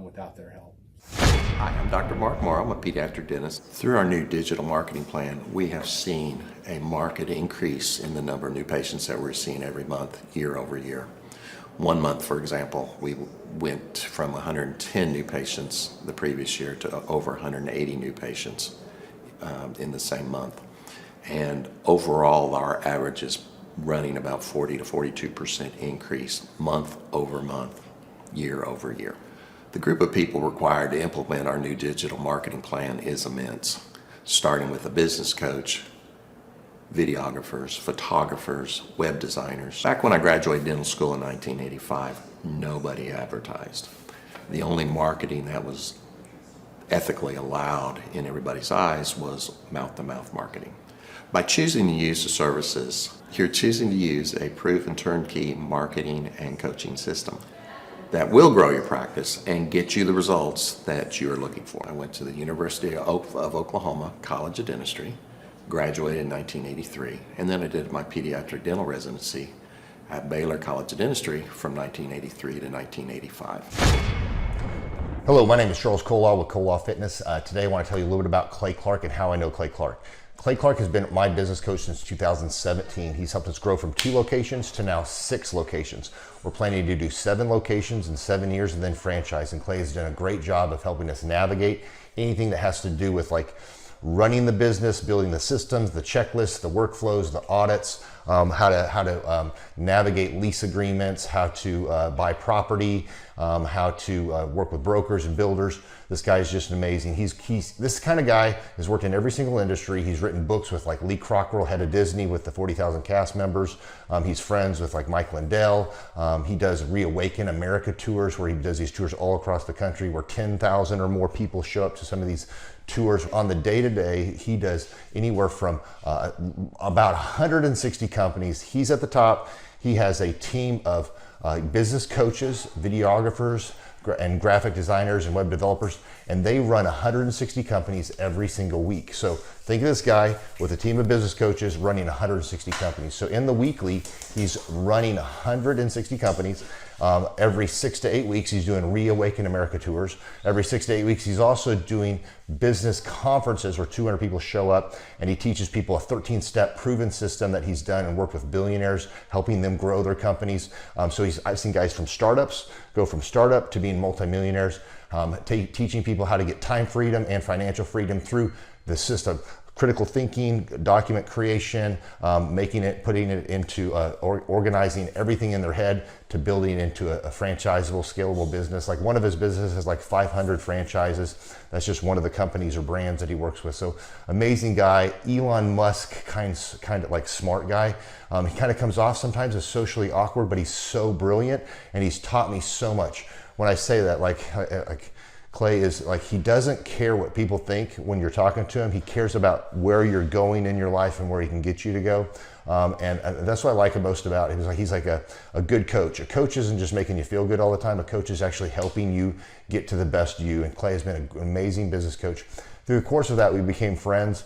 without their help. Hi, I'm Dr. Mark Moore. I'm a pediatric dentist. Through our new digital marketing plan, we have seen a marked increase in the number of new patients that we're seeing every month, year over year. 1 month, for example, we went from 110 new patients the previous year to over 180 new patients in the same month. And overall, our average is running about 40 to 42% increase month over month, year over year. The group of people required to implement our new digital marketing plan is immense, starting with a business coach, videographers, photographers, web designers. Back when I graduated dental school in 1985, nobody advertised. The only marketing that was ethically allowed in everybody's eyes was mouth-to-mouth marketing. By choosing to use the services, you're choosing to use a proven turnkey marketing and coaching system that will grow your practice and get you the results that you're looking for. I went to the University of Oklahoma College of Dentistry, graduated in 1983, and then I did my pediatric dental residency at Baylor College of Dentistry from 1983 to 1985. Hello, my name is Charles Colaw with Colaw Fitness. Today I want to tell you a little bit about Clay Clark and how I know Clay Clark. Clay Clark has been my business coach since 2017. He's helped us grow from 2 locations to now 6 locations. We're planning to do 7 locations in 7 years and then franchise. And Clay has done a great job of helping us navigate anything that has to do with like running the business, building the systems, the checklists, the workflows, the audits, how to navigate lease agreements, how to buy property, how to work with brokers and builders. This guy is just amazing. He's this kind of guy has worked in every single industry. He's written books with like Lee Crockrell, head of Disney, with the 40,000 cast members. He's friends with like Mike Lindell. He does Reawaken America tours where he does these tours all across the country where 10,000 or more people show up to some of these tours. On the day-to-day, he does anywhere from about 160 companies. He's at the top. He has a team of business coaches, videographers, and graphic designers and web developers, and they run 160 companies every single week. So think of this guy with a team of business coaches running 160 companies. So in the weekly, he's running 160 companies. Every 6 to 8 weeks, he's doing Reawaken America tours. Every 6 to 8 weeks, he's also doing business conferences where 200 people show up, and he teaches people a 13-step proven system that he's done and worked with billionaires, helping them grow their companies. So I've seen guys from startups go from startup to being multimillionaires, teaching people how to get time freedom and financial freedom through the system. Critical thinking, document creation, putting it into organizing everything in their head to building into a franchisable, scalable business. Like one of his businesses has like 500 franchises. That's just one of the companies or brands that he works with. So amazing guy, Elon Musk kind of like smart guy. He kind of comes off sometimes as socially awkward, but he's so brilliant and he's taught me so much. When I say that, like Clay is like, he doesn't care what people think when you're talking to him. He cares about where you're going in your life and where he can get you to go. And that's what I like most about him. He's like a good coach. A coach isn't just making you feel good all the time. A coach is actually helping you get to the best you. And Clay has been an amazing business coach. Through the course of that, we became friends.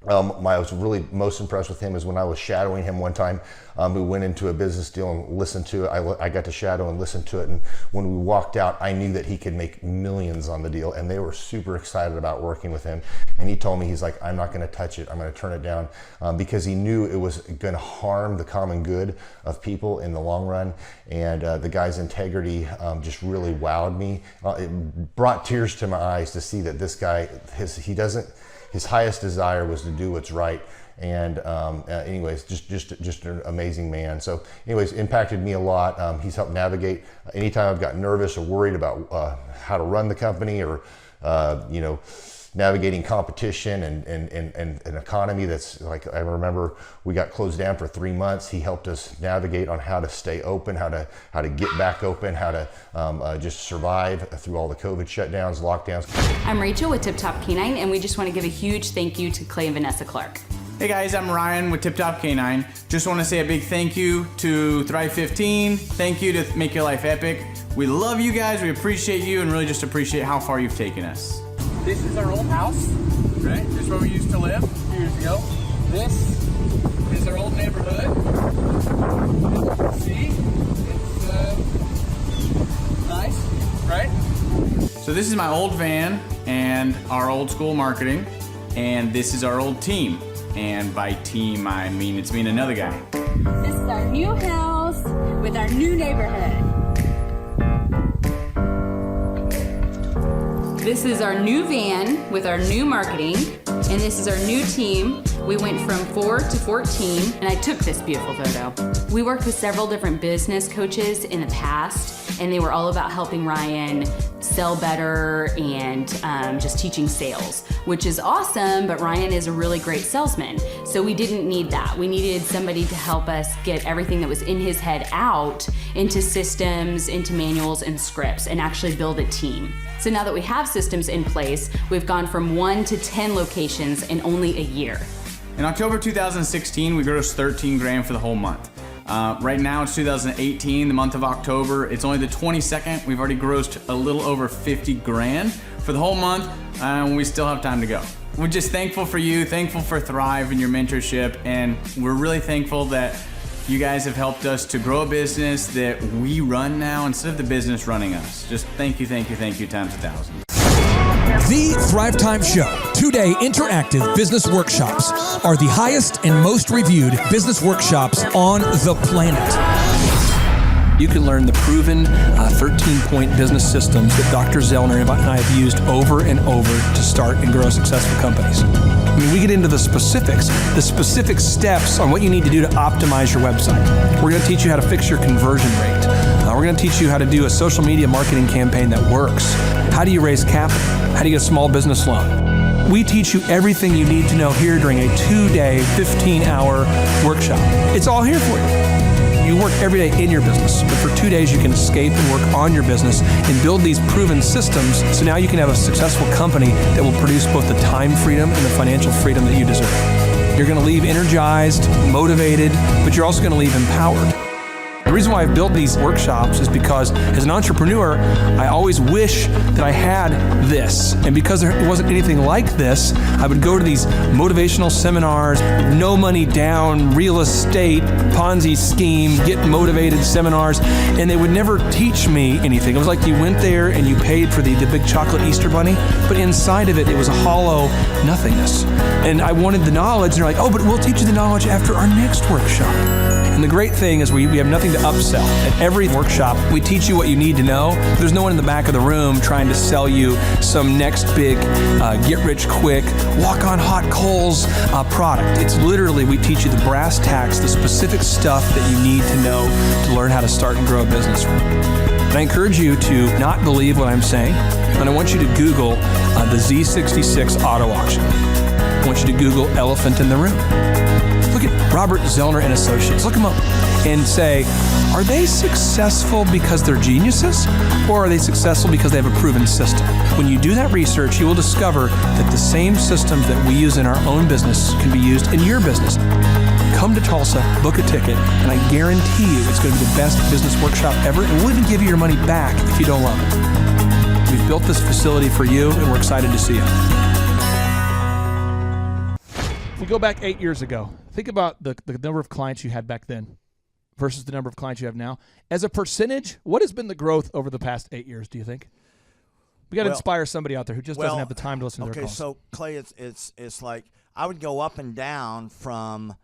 I was really most impressed with him is when I was shadowing him one time. We went into a business deal and listened to it. I got to shadow and listen to it. And when we walked out, I knew that he could make millions on the deal. And they were super excited about working with him. And he told me, he's like, I'm not going to touch it. I'm going to turn it down because he knew it was going to harm the common good of people in the long run. And the guy's integrity just really wowed me. It brought tears to my eyes to see that this guy, his highest desire was to do what's right. And anyways, just an amazing man. So anyways, impacted me a lot. He's helped navigate anytime I've got nervous or worried about how to run the company or, navigating competition and an economy that's like, I remember we got closed down for 3 months. He helped us navigate on how to stay open, how to get back open, how to just survive through all the COVID shutdowns, lockdowns. I'm Rachel with Tip Top Canine, and we just want to give a huge thank you to Clay and Vanessa Clark. Hey guys, I'm Ryan with Tip Top Canine. Just want to say a big thank you to Thrive 15. Thank you to Make Your Life Epic. We love you guys, we appreciate you, and really just appreciate how far you've taken us. This is our old house, right? This is where we used to live a few years ago. This is our old neighborhood. As you can see, it's nice, right? So this is my old van and our old school marketing, and this is our old team. And by team, I mean it's me and another guy. This is our new house with our new neighborhood. This is our new van with our new marketing, and this is our new team. We went from 4 to 14, and I took this beautiful photo. We worked with several different business coaches in the past, and they were all about helping Ryan sell better and just teaching sales, which is awesome, but Ryan is a really great salesman. So we didn't need that. We needed somebody to help us get everything that was in his head out into systems, into manuals and scripts, and actually build a team. So now that we have systems in place, we've gone from 1 to 10 locations in only a year. In October 2016, we grossed 13 grand for the whole month. Right now it's 2018, the month of October. It's only the 22nd. We've already grossed a little over 50 grand for the whole month, and we still have time to go. We're just thankful for you, thankful for Thrive and your mentorship, and we're really thankful that You guys have helped us to grow a business that we run now instead of the business running us. Just thank you times 1,000. The Thrivetime Show, 2-day interactive business workshops, are the highest and most reviewed business workshops on the planet. You can learn the proven 13-point business systems that Dr. Zellner and I have used over and over to start and grow successful companies. I mean, we get into the specific steps on what you need to do to optimize your website. We're going to teach you how to fix your conversion rate. We're going to teach you how to do a social media marketing campaign that works. How do you raise capital? How do you get a small business loan? We teach you everything you need to know here during a 2-day, 15-hour workshop. It's all here for you. You work every day in your business, but for 2 days you can escape and work on your business and build these proven systems so now you can have a successful company that will produce both the time freedom and the financial freedom that you deserve. You're going to leave energized, motivated, but you're also going to leave empowered. The reason why I've built these workshops is because as an entrepreneur, I always wish that I had this. And because there wasn't anything like this, I would go to these motivational seminars, no money down, real estate, Ponzi scheme, get motivated seminars, and they would never teach me anything. It was like you went there and you paid for the big chocolate Easter bunny, but inside of it, it was a hollow nothingness. And I wanted the knowledge, and they're like, oh, but we'll teach you the knowledge after our next workshop. And the great thing is we have nothing to upsell. At every workshop, we teach you what you need to know. There's no one in the back of the room trying to sell you some next big get-rich-quick, walk-on-hot coals product. It's literally, we teach you the brass tacks, the specific stuff that you need to know to learn how to start and grow a business. And I encourage you to not believe what I'm saying, and I want you to Google the Z66 auto auction. I want you to Google elephant in the room. Look at Robert Zellner and Associates. Look them up and say, are they successful because they're geniuses, or are they successful because they have a proven system? When you do that research, you will discover that the same systems that we use in our own business can be used in your business. Come to Tulsa, book a ticket, and I guarantee you it's going to be the best business workshop ever, and we'll even give you your money back if you don't love it. We've built this facility for you, and we're excited to see you. If we go back 8 years ago, think about the number of clients you had back then versus the number of clients you have now. As a percentage, what has been the growth over the past 8 years, do you think? We got to inspire somebody out there who just doesn't have the time to listen to their calls. Okay, so Clay, it's like I would go up and down from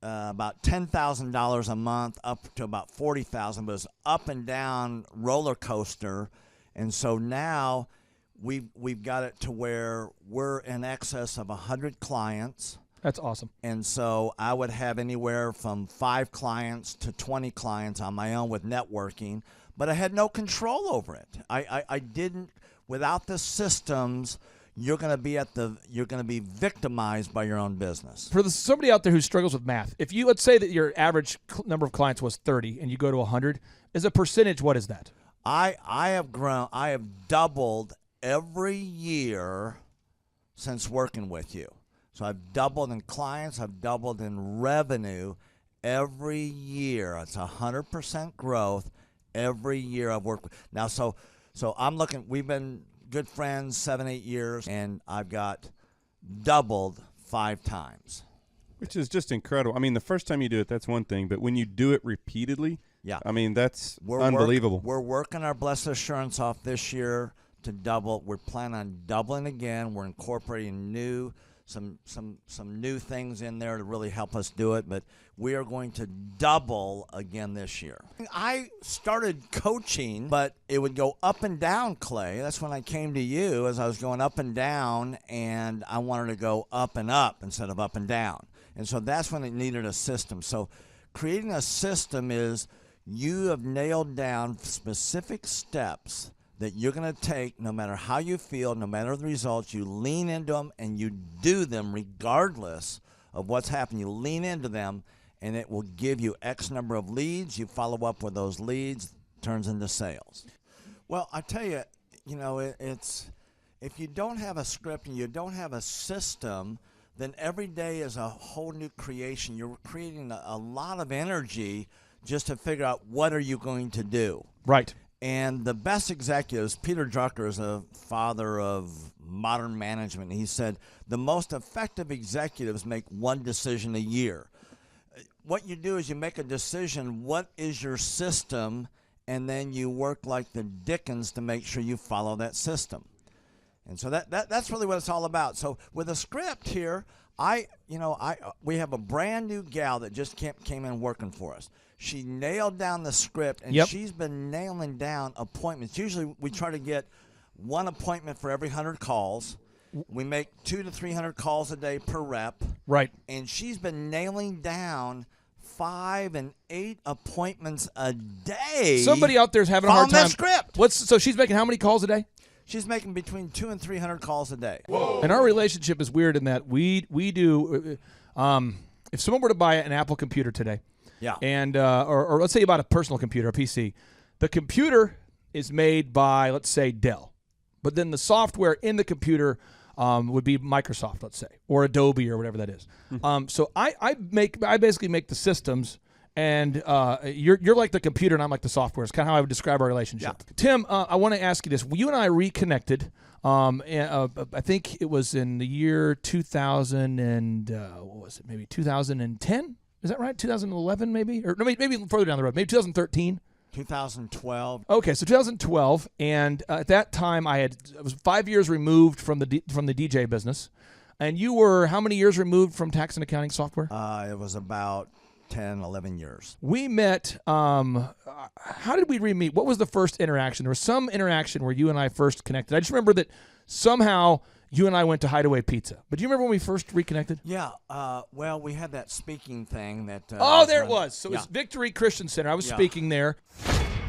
about $10,000 a month up to about $40,000, but it's up and down roller coaster, and so now we've got it to where we're in excess of 100 clients. That's awesome. And so I would have anywhere from 5 clients to 20 clients on my own with networking, but I had no control over it. I didn't. Without the systems, you're going to be victimized by your own business. For somebody out there who struggles with math, if you, let's say that your average number of clients was 30 and you go to 100, as a percentage, what is that? I have doubled every year since working with you. So I've doubled in clients, I've doubled in revenue every year. It's 100% growth every year I've worked with. Now, so I'm looking, we've been good friends 7-8 years, and I've got doubled 5 times. Which is just incredible. I mean, the first time you do it, that's one thing, but when you do it repeatedly, yeah, I mean, that's unbelievable. We're working our Blessed Assurance off this year to double. We're planning on doubling again. We're incorporating some new things in there to really help us do it, but we are going to double again this year. I started coaching, but it would go up and down, Clay. That's when I came to you, as I was going up and down, and I wanted to go up and up instead of up and down. And so that's when it needed a system. So creating a system is you have nailed down specific steps that you're going to take no matter how you feel, no matter the results. You lean into them and you do them regardless of what's happening. You lean into them and it will give you X number of leads. You follow up with those leads, turns into sales. Well, I tell you, it's if you don't have a script and you don't have a system, then every day is a whole new creation. You're creating a lot of energy just to figure out what are you going to do. Right. And the best executives, Peter Drucker is a father of modern management. He said the most effective executives make one decision a year. what you do is you make a decision, what is your system, and then you work like the dickens to make sure you follow that system. And so that's really what it's all about. So with a script here, we have a brand new gal that just came in working for us. She nailed down the script, and she's been nailing down appointments. Usually we try to get one appointment for every 100 calls. We make 200 to 300 calls a day per rep. Right. And she's been nailing down 5 and 8 appointments a day. Somebody out there's having a hard time. That script. So she's making how many calls a day? She's making between 200 and 300 calls a day. And our relationship is weird in that we do. If someone were to buy an Apple computer today, and or let's say you bought a personal computer, a PC, the computer is made by, let's say, Dell, but then the software in the computer would be Microsoft, let's say, or Adobe or whatever that is. So I basically make the systems. And you're like the computer, and I'm like the software. It's kind of how I would describe our relationship. Yeah. Tim, I want to ask you this. You and I reconnected. I think it was in the year 2000 and what was it? Maybe 2010. Is that right? 2011, maybe, or no, maybe further down the road. Maybe 2013. 2012. Okay, so 2012, and at that time I was 5 years removed from the DJ business, and you were how many years removed from tax and accounting software? It was about 10, 11 years. We met, how did we re-meet? What was the first interaction? There was some interaction where you and I first connected. I just remember that somehow you and I went to Hideaway Pizza. But do you remember when we first reconnected? Yeah, well, we had that speaking thing that... there it was. So it was Victory Christian Center. I was speaking there.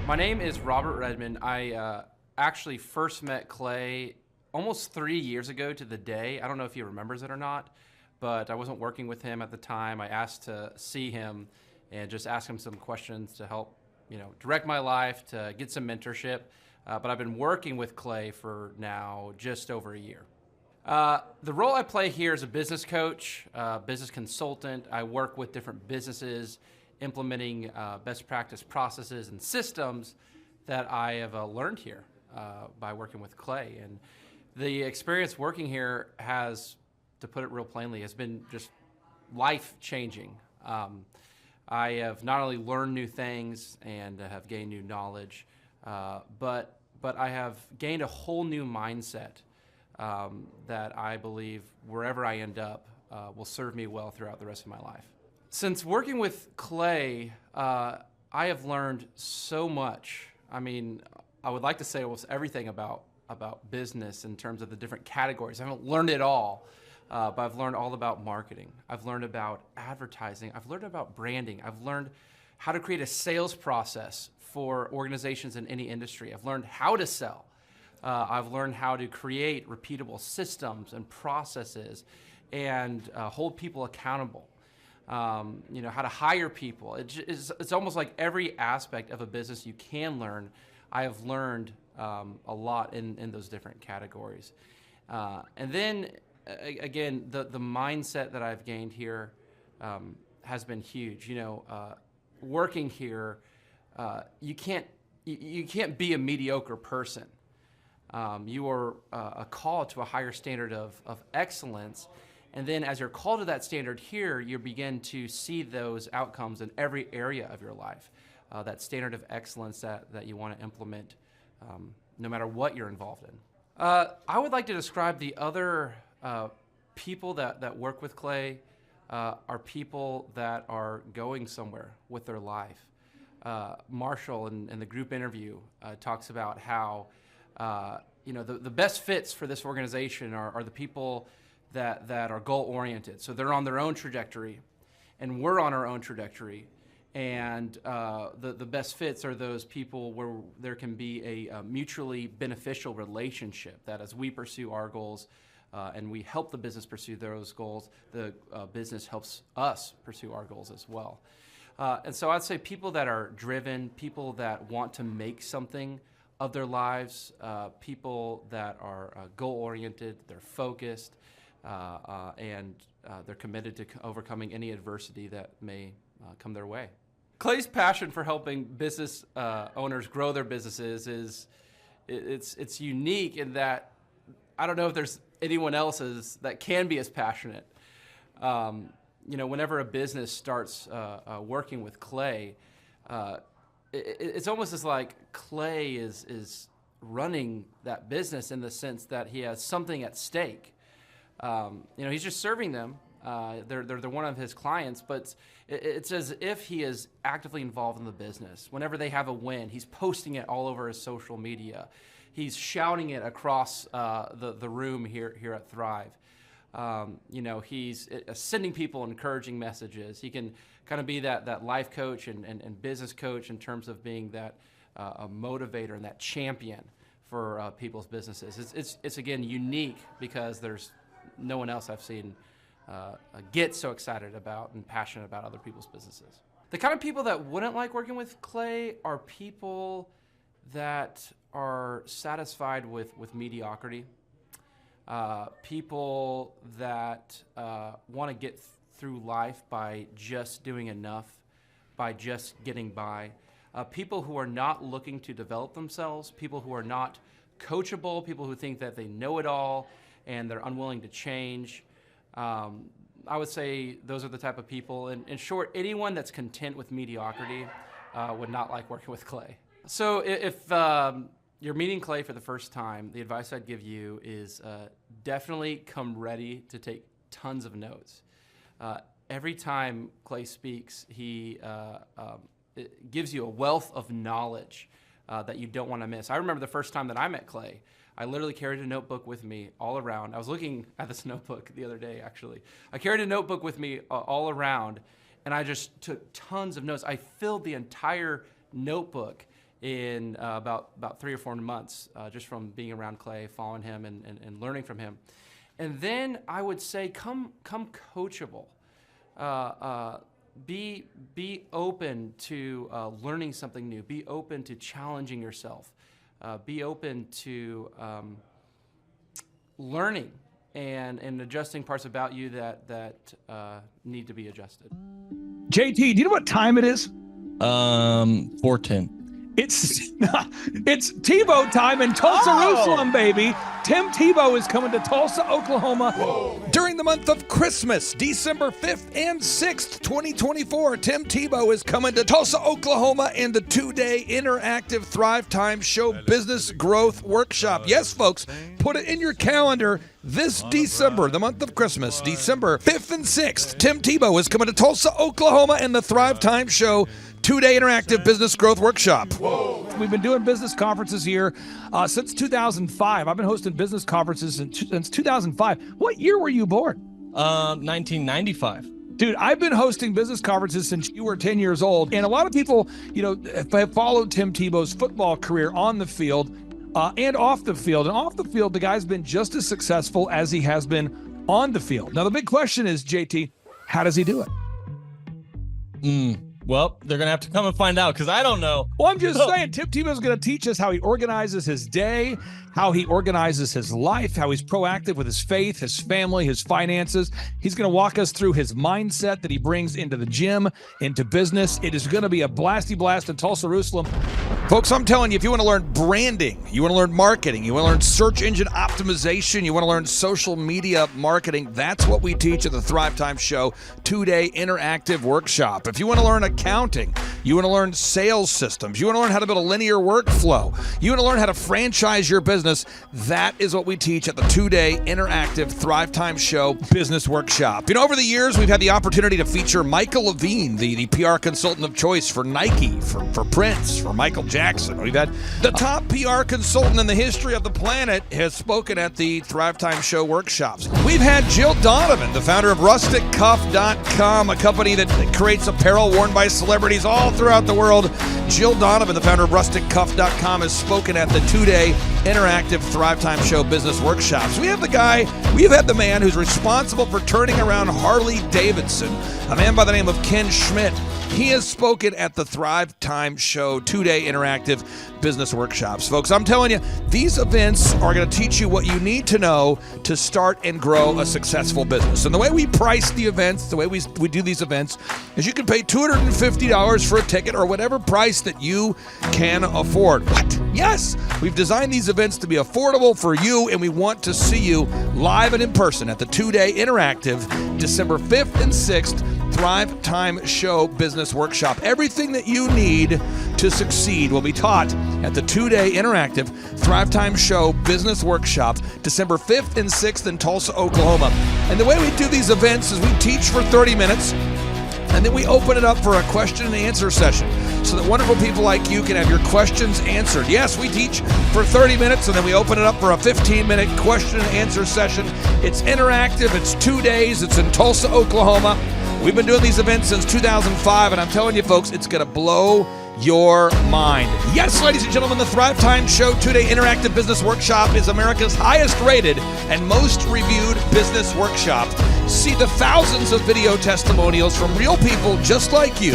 My name is Robert Redmond. I actually first met Clay almost 3 years ago to the day. I don't know if he remembers it or not, but I wasn't working with him at the time. I asked to see him and just ask him some questions to help, direct my life, to get some mentorship. But I've been working with Clay for now just over a year. The role I play here is a business coach, business consultant. I work with different businesses, implementing best practice processes and systems that I have learned here by working with Clay. And the experience working here has, to put it real plainly, has been just life-changing. I have not only learned new things and have gained new knowledge, but I have gained a whole new mindset that I believe wherever I end up will serve me well throughout the rest of my life. Since working with Clay, I have learned so much. I mean, I would like to say almost everything about business in terms of the different categories. I haven't learned it all. But I've learned all about marketing. I've learned about advertising. I've learned about branding. I've learned how to create a sales process for organizations in any industry. I've learned how to sell. I've learned how to create repeatable systems and processes and hold people accountable. How to hire people. It's almost like every aspect of a business you can learn. I have learned a lot in those different categories. And then, again, the mindset that I've gained here has been huge. Working here, you can't be a mediocre person. You are a call to a higher standard of excellence, and then as you're called to that standard here, you begin to see those outcomes in every area of your life. That standard of excellence that you want to implement, no matter what you're involved in. I would like to describe the other people that work with Clay are people that are going somewhere with their life. Marshall in the group interview talks about how the best fits for this organization are the people that are goal-oriented. So they're on their own trajectory, and we're on our own trajectory. And the best fits are those people where there can be a mutually beneficial relationship, that as we pursue our goals and we help the business pursue those goals, the business helps us pursue our goals as well. And so I'd say people that are driven, people that want to make something of their lives, people that are goal-oriented, they're focused, and they're committed to overcoming any adversity that may come their way. Clay's passion for helping business owners grow their businesses it's unique in that I don't know if there's anyone else that can be as passionate. whenever a business starts working with Clay, it's almost as like Clay is running that business in the sense that he has something at stake. He's just serving them. They're one of his clients, but it's as if he is actively involved in the business. Whenever they have a win, he's posting it all over his social media. He's shouting it across the room here at Thrive. He's sending people encouraging messages. He can kind of be that life coach and business coach in terms of being that a motivator and that champion for people's businesses. It's again unique because there's no one else I've seen get so excited about and passionate about other people's businesses. The kind of people that wouldn't like working with Clay are people that are satisfied with mediocrity. People that want to get through life by just doing enough, by just getting by. People who are not looking to develop themselves, people who are not coachable, people who think that they know it all and they're unwilling to change. I would say those are the type of people. In short, anyone that's content with mediocrity would not like working with Clay. So if you're meeting Clay for the first time, the advice I'd give you is definitely come ready to take tons of notes. Every time Clay speaks, he it gives you a wealth of knowledge that you don't want to miss. I remember the first time that I met Clay, I literally carried a notebook with me all around. I was looking at this notebook the other day, actually. I carried a notebook with me all around, and I just took tons of notes. I filled the entire notebook in about 3 or 4 months, just from being around Clay, following him, and learning from him. And then I would say, come coachable. Be open to learning something new. Be open to challenging yourself. Be open to learning and adjusting parts about you that need to be adjusted. JT, do you know what time it is? 4:10. It's Tebow time in Tulsa, Jerusalem, baby. Tim Tebow is coming to Tulsa, Oklahoma. Whoa. During the month of Christmas, December 5th and 6th, 2024, Tim Tebow is coming to Tulsa, Oklahoma in the 2-day interactive Thrivetime Show Business Growth Workshop. Yes, folks, put it in your calendar. This December, the month of Christmas, December 5th and 6th, Tim Tebow is coming to Tulsa, Oklahoma in the Thrivetime Show 2-day interactive business growth workshop. Whoa. We've been doing business conferences here since 2005. I've been hosting business conferences since 2005. What year were you born? 1995. Dude, I've been hosting business conferences since you were 10 years old. And a lot of people, have followed Tim Tebow's football career on the field and off the field. And off the field, the guy's been just as successful as he has been on the field. Now, the big question is, JT, how does he do it? Well, they're going to have to come and find out because I don't know. Well, I'm just saying, Tim Tebow is going to teach us how he organizes his day, how he organizes his life, how he's proactive with his faith, his family, his finances. He's going to walk us through his mindset that he brings into the gym, into business. It is going to be a blasty blast in Tulsa, Jerusalem. Folks, I'm telling you, if you want to learn branding, you want to learn marketing, you want to learn search engine optimization, you want to learn social media marketing, that's what we teach at the Thrivetime Show 2-day interactive workshop. If you want to learn accounting, you want to learn sales systems, you want to learn how to build a linear workflow, you want to learn how to franchise your business, that is what we teach at the 2-day interactive Thrivetime Show business workshop. Over the years, we've had the opportunity to feature Michael Levine, the PR consultant of choice for Nike, for Prince, for Michael Jackson. We've had the top PR consultant in the history of the planet has spoken at the Thrivetime Show workshops. We've had Jill Donovan, the founder of RusticCuff.com, a company that creates apparel worn by celebrities all throughout the world. Jill Donovan, the founder of RusticCuff.com, has spoken at the 2-day interactive Thrivetime Show business workshops. We have had the man who's responsible for turning around Harley Davidson, a man by the name of Ken Schmidt. He has spoken at the Thrivetime Show 2-day interactive business workshops. Folks, I'm telling you, these events are going to teach you what you need to know to start and grow a successful business. And the way we price the events, the way we do these events, is you can pay $250 $250 for a ticket or whatever price that you can afford. What? Yes, we've designed these events to be affordable for you, and we want to see you live and in person at the 2-day interactive December 5th and 6th Thrivetime Show Business Workshop. Everything that you need to succeed will be taught at the 2-day interactive Thrivetime Show Business Workshop, December 5th and 6th in Tulsa, Oklahoma. And the way we do these events is we teach for 30 minutes, and then we open it up for a question and answer session so that wonderful people like you can have your questions answered. Yes, we teach for 30 minutes, and then we open it up for a 15-minute question and answer session. It's interactive. It's 2 days. It's in Tulsa, Oklahoma. We've been doing these events since 2005, and I'm telling you, folks, it's going to blow your mind. Yes, ladies and gentlemen, the Thrivetime Show 2-day interactive business workshop is America's highest rated and most reviewed business workshop. See the thousands of video testimonials from real people just like you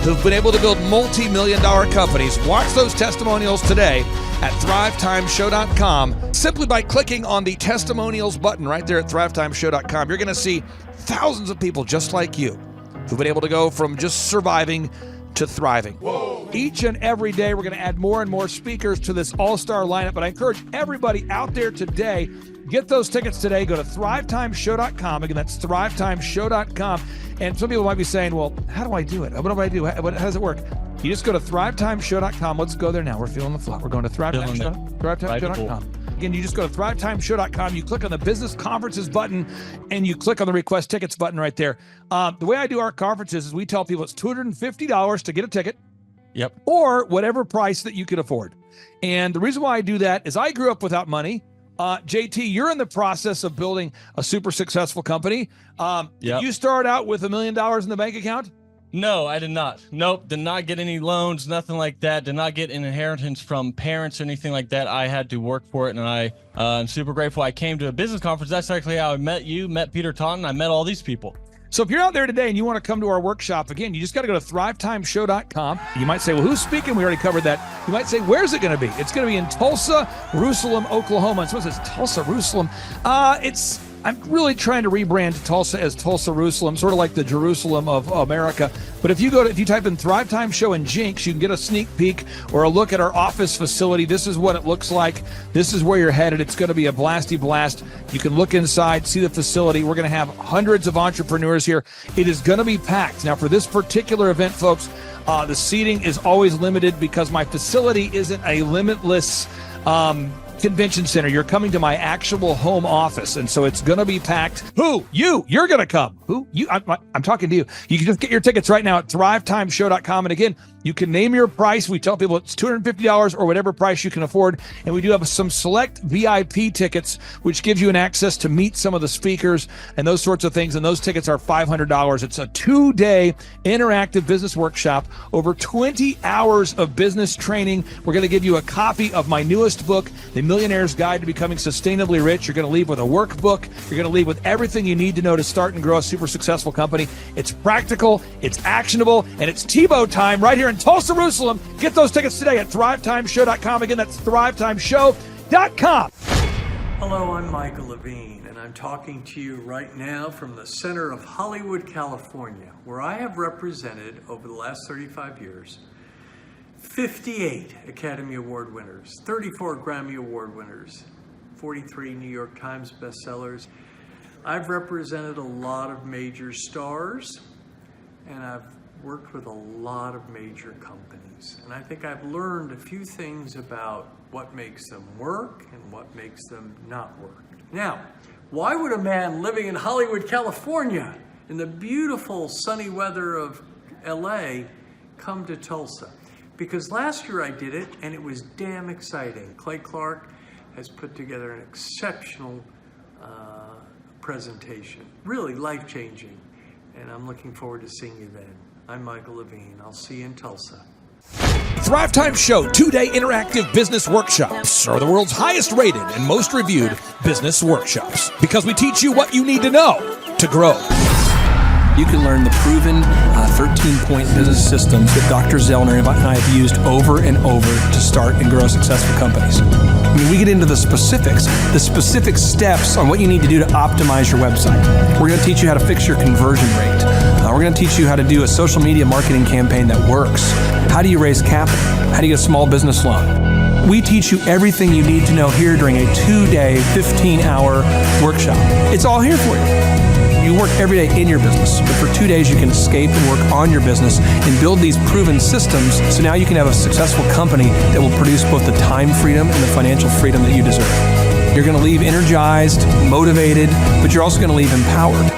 who've been able to build multi-million-dollar companies. Watch those testimonials today at thrivetimeshow.com. Simply by clicking on the testimonials button right there at thrivetimeshow.com, you're going to see thousands of people just like you who've been able to go from just surviving to thriving. Whoa. Each and every day, we're going to add more and more speakers to this all-star lineup, but I encourage everybody out there today, get those tickets today. Go to thrivetimeshow.com. Again, that's thrivetimeshow.com. And some people might be saying, well, how do I do it? What do I do? How does it work? You just go to thrivetimeshow.com. Let's go there now. We're feeling the flow. We're going to thrivetimeshow.com. Again, you just go to thrivetimeshow.com. You click on the business conferences button, and you click on the request tickets button right there. The way I do our conferences is we tell people it's $250 to get a ticket. Yep. Or whatever price that you can afford. And the reason why I do that is I grew up without money. JT, you're in the process of building a super successful company. Did you start out with $1 million in the bank account? No, I did not. Nope, did not get any loans, nothing like that. Did not get an inheritance from parents or anything like that. I had to work for it, and I'm super grateful. I came to a business conference. That's actually how I met you, met Peter Taunton. I met all these people. So if you're out there today and you want to come to our workshop, again, you just got to go to thrivetimeshow.com. You might say, well, who's speaking? We already covered that. You might say, where's it going to be? It's going to be in Tulsa, Jerusalem, Oklahoma. And someone says, Tulsa, Jerusalem. I'm really trying to rebrand Tulsa as Tulsa, Jerusalem, sort of like the Jerusalem of America. But if you type in Thrivetime Show and Jinx, you can get a sneak peek or a look at our office facility. This is what it looks like. This is where you're headed. It's going to be a blasty blast. You can look inside, see the facility. We're going to have hundreds of entrepreneurs here. It is going to be packed. Now, for this particular event, folks, the seating is always limited because my facility isn't a limitless convention center. You're coming to my actual home office, and so it's going to be packed. Who? You're going to come. Who? You? I'm talking to you. You can just get your tickets right now at thrivetimeshow.com. And again, you can name your price. We tell people it's $250 or whatever price you can afford. And we do have some select VIP tickets, which gives you an access to meet some of the speakers and those sorts of things. And those tickets are $500. It's a 2-day interactive business workshop, over 20 hours of business training. We're going to give you a copy of my newest book, The Millionaire's Guide to Becoming Sustainably Rich. You're going to leave with a workbook. You're going to leave with everything you need to know to start and grow a super successful company. It's practical, it's actionable, and it's Tebow time right here in Tulsa, Jerusalem. Get those tickets today at thrivetimeshow.com. Again, that's thrivetimeshow.com. Hello, I'm Michael Levine, and I'm talking to you right now from the center of Hollywood, California, where I have represented over the last 35 years 58 Academy Award winners, 34 Grammy Award winners, 43 New York Times bestsellers. I've represented a lot of major stars, and I've worked with a lot of major companies. And I think I've learned a few things about what makes them work and what makes them not work. Now, why would a man living in Hollywood, California, in the beautiful sunny weather of LA, come to Tulsa? Because last year I did it, and it was damn exciting. Clay Clark has put together an exceptional presentation, really life-changing, and I'm looking forward to seeing you then. I'm Michael Levine. I'll see you in Tulsa. Thrivetime Show 2-day interactive business workshops are the world's highest rated and most reviewed business workshops because we teach you what you need to know to grow. You can learn the proven 13-point business systems that Dr. Zellner and I have used over and over to start and grow successful companies. I mean, we get into the specific steps on what you need to do to optimize your website. We're going to teach you how to fix your conversion rate. We're We're going to teach you how to do a social media marketing campaign that works. How do you raise capital? How do you get a small business loan? We teach you everything you need to know here during a 2-day, 15-hour workshop. It's all here for you. You work every day in your business, but for 2 days you can escape and work on your business and build these proven systems so now you can have a successful company that will produce both the time freedom and the financial freedom that you deserve. You're going to leave energized, motivated, but you're also going to leave empowered.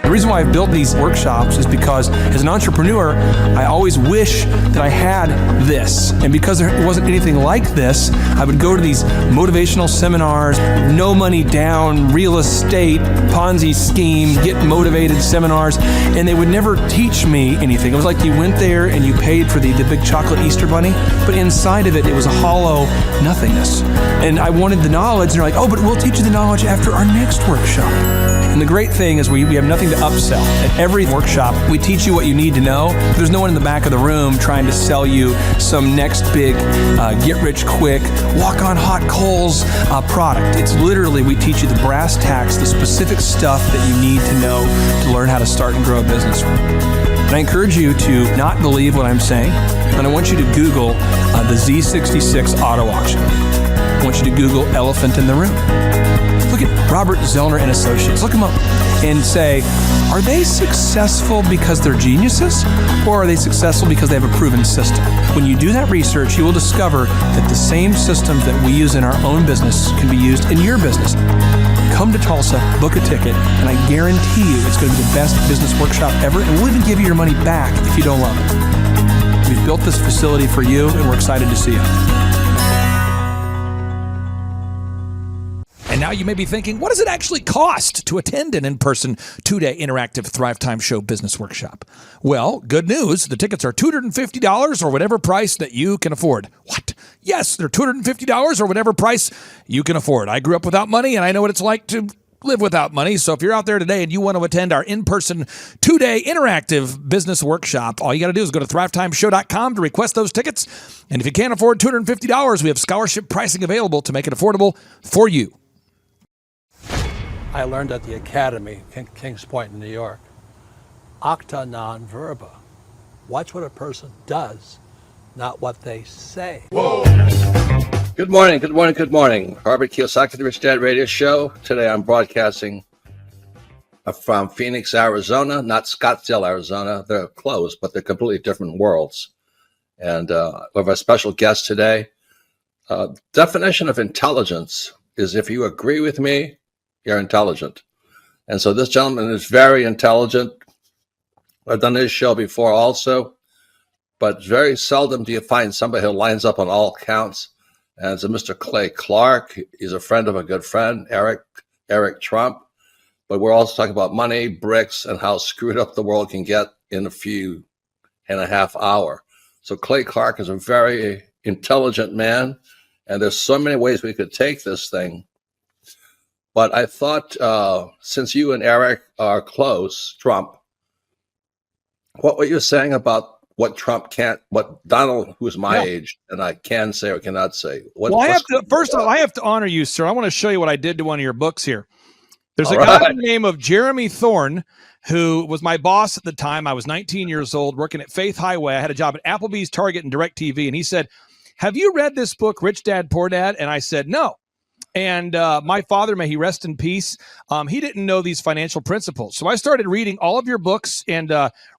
The reason why I've built these workshops is because as an entrepreneur, I always wish that I had this. And because there wasn't anything like this, I would go to these motivational seminars, no money down, real estate, Ponzi scheme, get motivated seminars, and they would never teach me anything. It was like you went there and you paid for the big chocolate Easter bunny, but inside of it, it was a hollow nothingness. And I wanted the knowledge, and they're like, oh, but we'll teach you the knowledge after our next workshop. And the great thing is we have nothing to upsell. At every workshop, we teach you what you need to know. There's no one in the back of the room trying to sell you some next big get-rich-quick, walk-on-hot coals product. It's literally, we teach you the brass tacks, the specific stuff that you need to know to learn how to start and grow a business. And I encourage you to not believe what I'm saying, and I want you to Google the Z66 auto auction. I want you to Google elephant in the room. Look at Robert Zellner and Associates. Look them up and say, are they successful because they're geniuses, or are they successful because they have a proven system? When you do that research, you will discover that the same systems that we use in our own business can be used in your business. Come to Tulsa, book a ticket, and I guarantee you it's going to be the best business workshop ever, and we'll even give you your money back if you don't love it. We've built this facility for you, and we're excited to see you. And now you may be thinking, what does it actually cost to attend an in-person 2-day interactive Thrivetime Show business workshop? Well, good news. The tickets are $250 or whatever price that you can afford. What? Yes, they're $250 or whatever price you can afford. I grew up without money, and I know what it's like to live without money. So if you're out there today and you want to attend our in-person 2-day interactive business workshop, all you got to do is go to thrivetimeshow.com to request those tickets. And if you can't afford $250, we have scholarship pricing available to make it affordable for you. I learned at the Academy in Kings Point in New York. Acta non verba. Watch what a person does, not what they say. Whoa. Good morning, good morning, good morning. Robert Kiyosaki, the Rich Dad Radio Show. Today I'm broadcasting from Phoenix, Arizona, not Scottsdale, Arizona. They're close, but they're completely different worlds. And we have a special guest today. Definition of intelligence is if you agree with me, you're intelligent. And so this gentleman is very intelligent. I've done his show before also, but very seldom do you find somebody who lines up on all counts. And it's a Mr. Clay Clark. He's a friend of a good friend, Eric Trump. But we're also talking about money, bricks, and how screwed up the world can get in a few and a half hour. So Clay Clark is a very intelligent man, and there's so many ways we could take this thing. But I thought, since you and Eric are close, Trump, what were you saying about what Trump can't, what Donald, who's my age, and I can say or cannot say? First of all, I have to honor you, sir. I want to show you what I did to one of your books here. There's a guy by the name of Jeremy Thorne, who was my boss at the time. I was 19 years old, working at Faith Highway. I had a job at Applebee's, Target, and DirecTV. And he said, have you read this book, Rich Dad, Poor Dad? And I said, no. And my father, may he rest in peace, he didn't know these financial principles. So I started reading all of your books and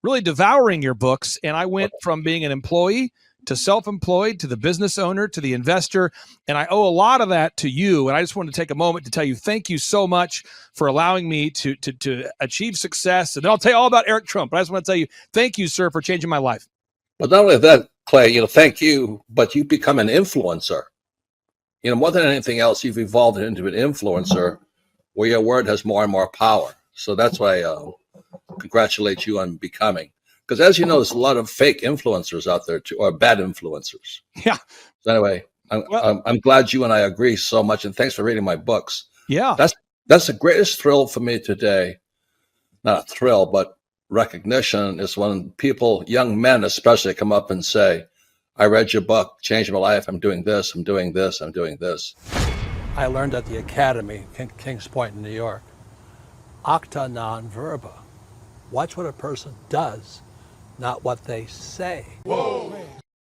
really devouring your books. And I went from being an employee to self-employed to the business owner to the investor. And I owe a lot of that to you. And I just wanted to take a moment to tell you thank you so much for allowing me to achieve success. And then I'll tell you all about Eric Trump. But I just want to tell you thank you, sir, for changing my life. But not only that, Clay, thank you, but you become an influencer. More than anything else, you've evolved into an influencer where your word has more and more power. So that's why I congratulate you on becoming. Because as you know, there's a lot of fake influencers out there too, or bad influencers. Yeah. So anyway, I'm glad you and I agree so much, and thanks for reading my books. Yeah. That's the greatest thrill for me today. Not a thrill, but recognition is when people, young men especially, come up and say, I read your book, changed my life. I'm doing this, I'm doing this, I'm doing this. I learned at the Academy in Kings Point in New York. Acta non verba. Watch what a person does, not what they say. Whoa.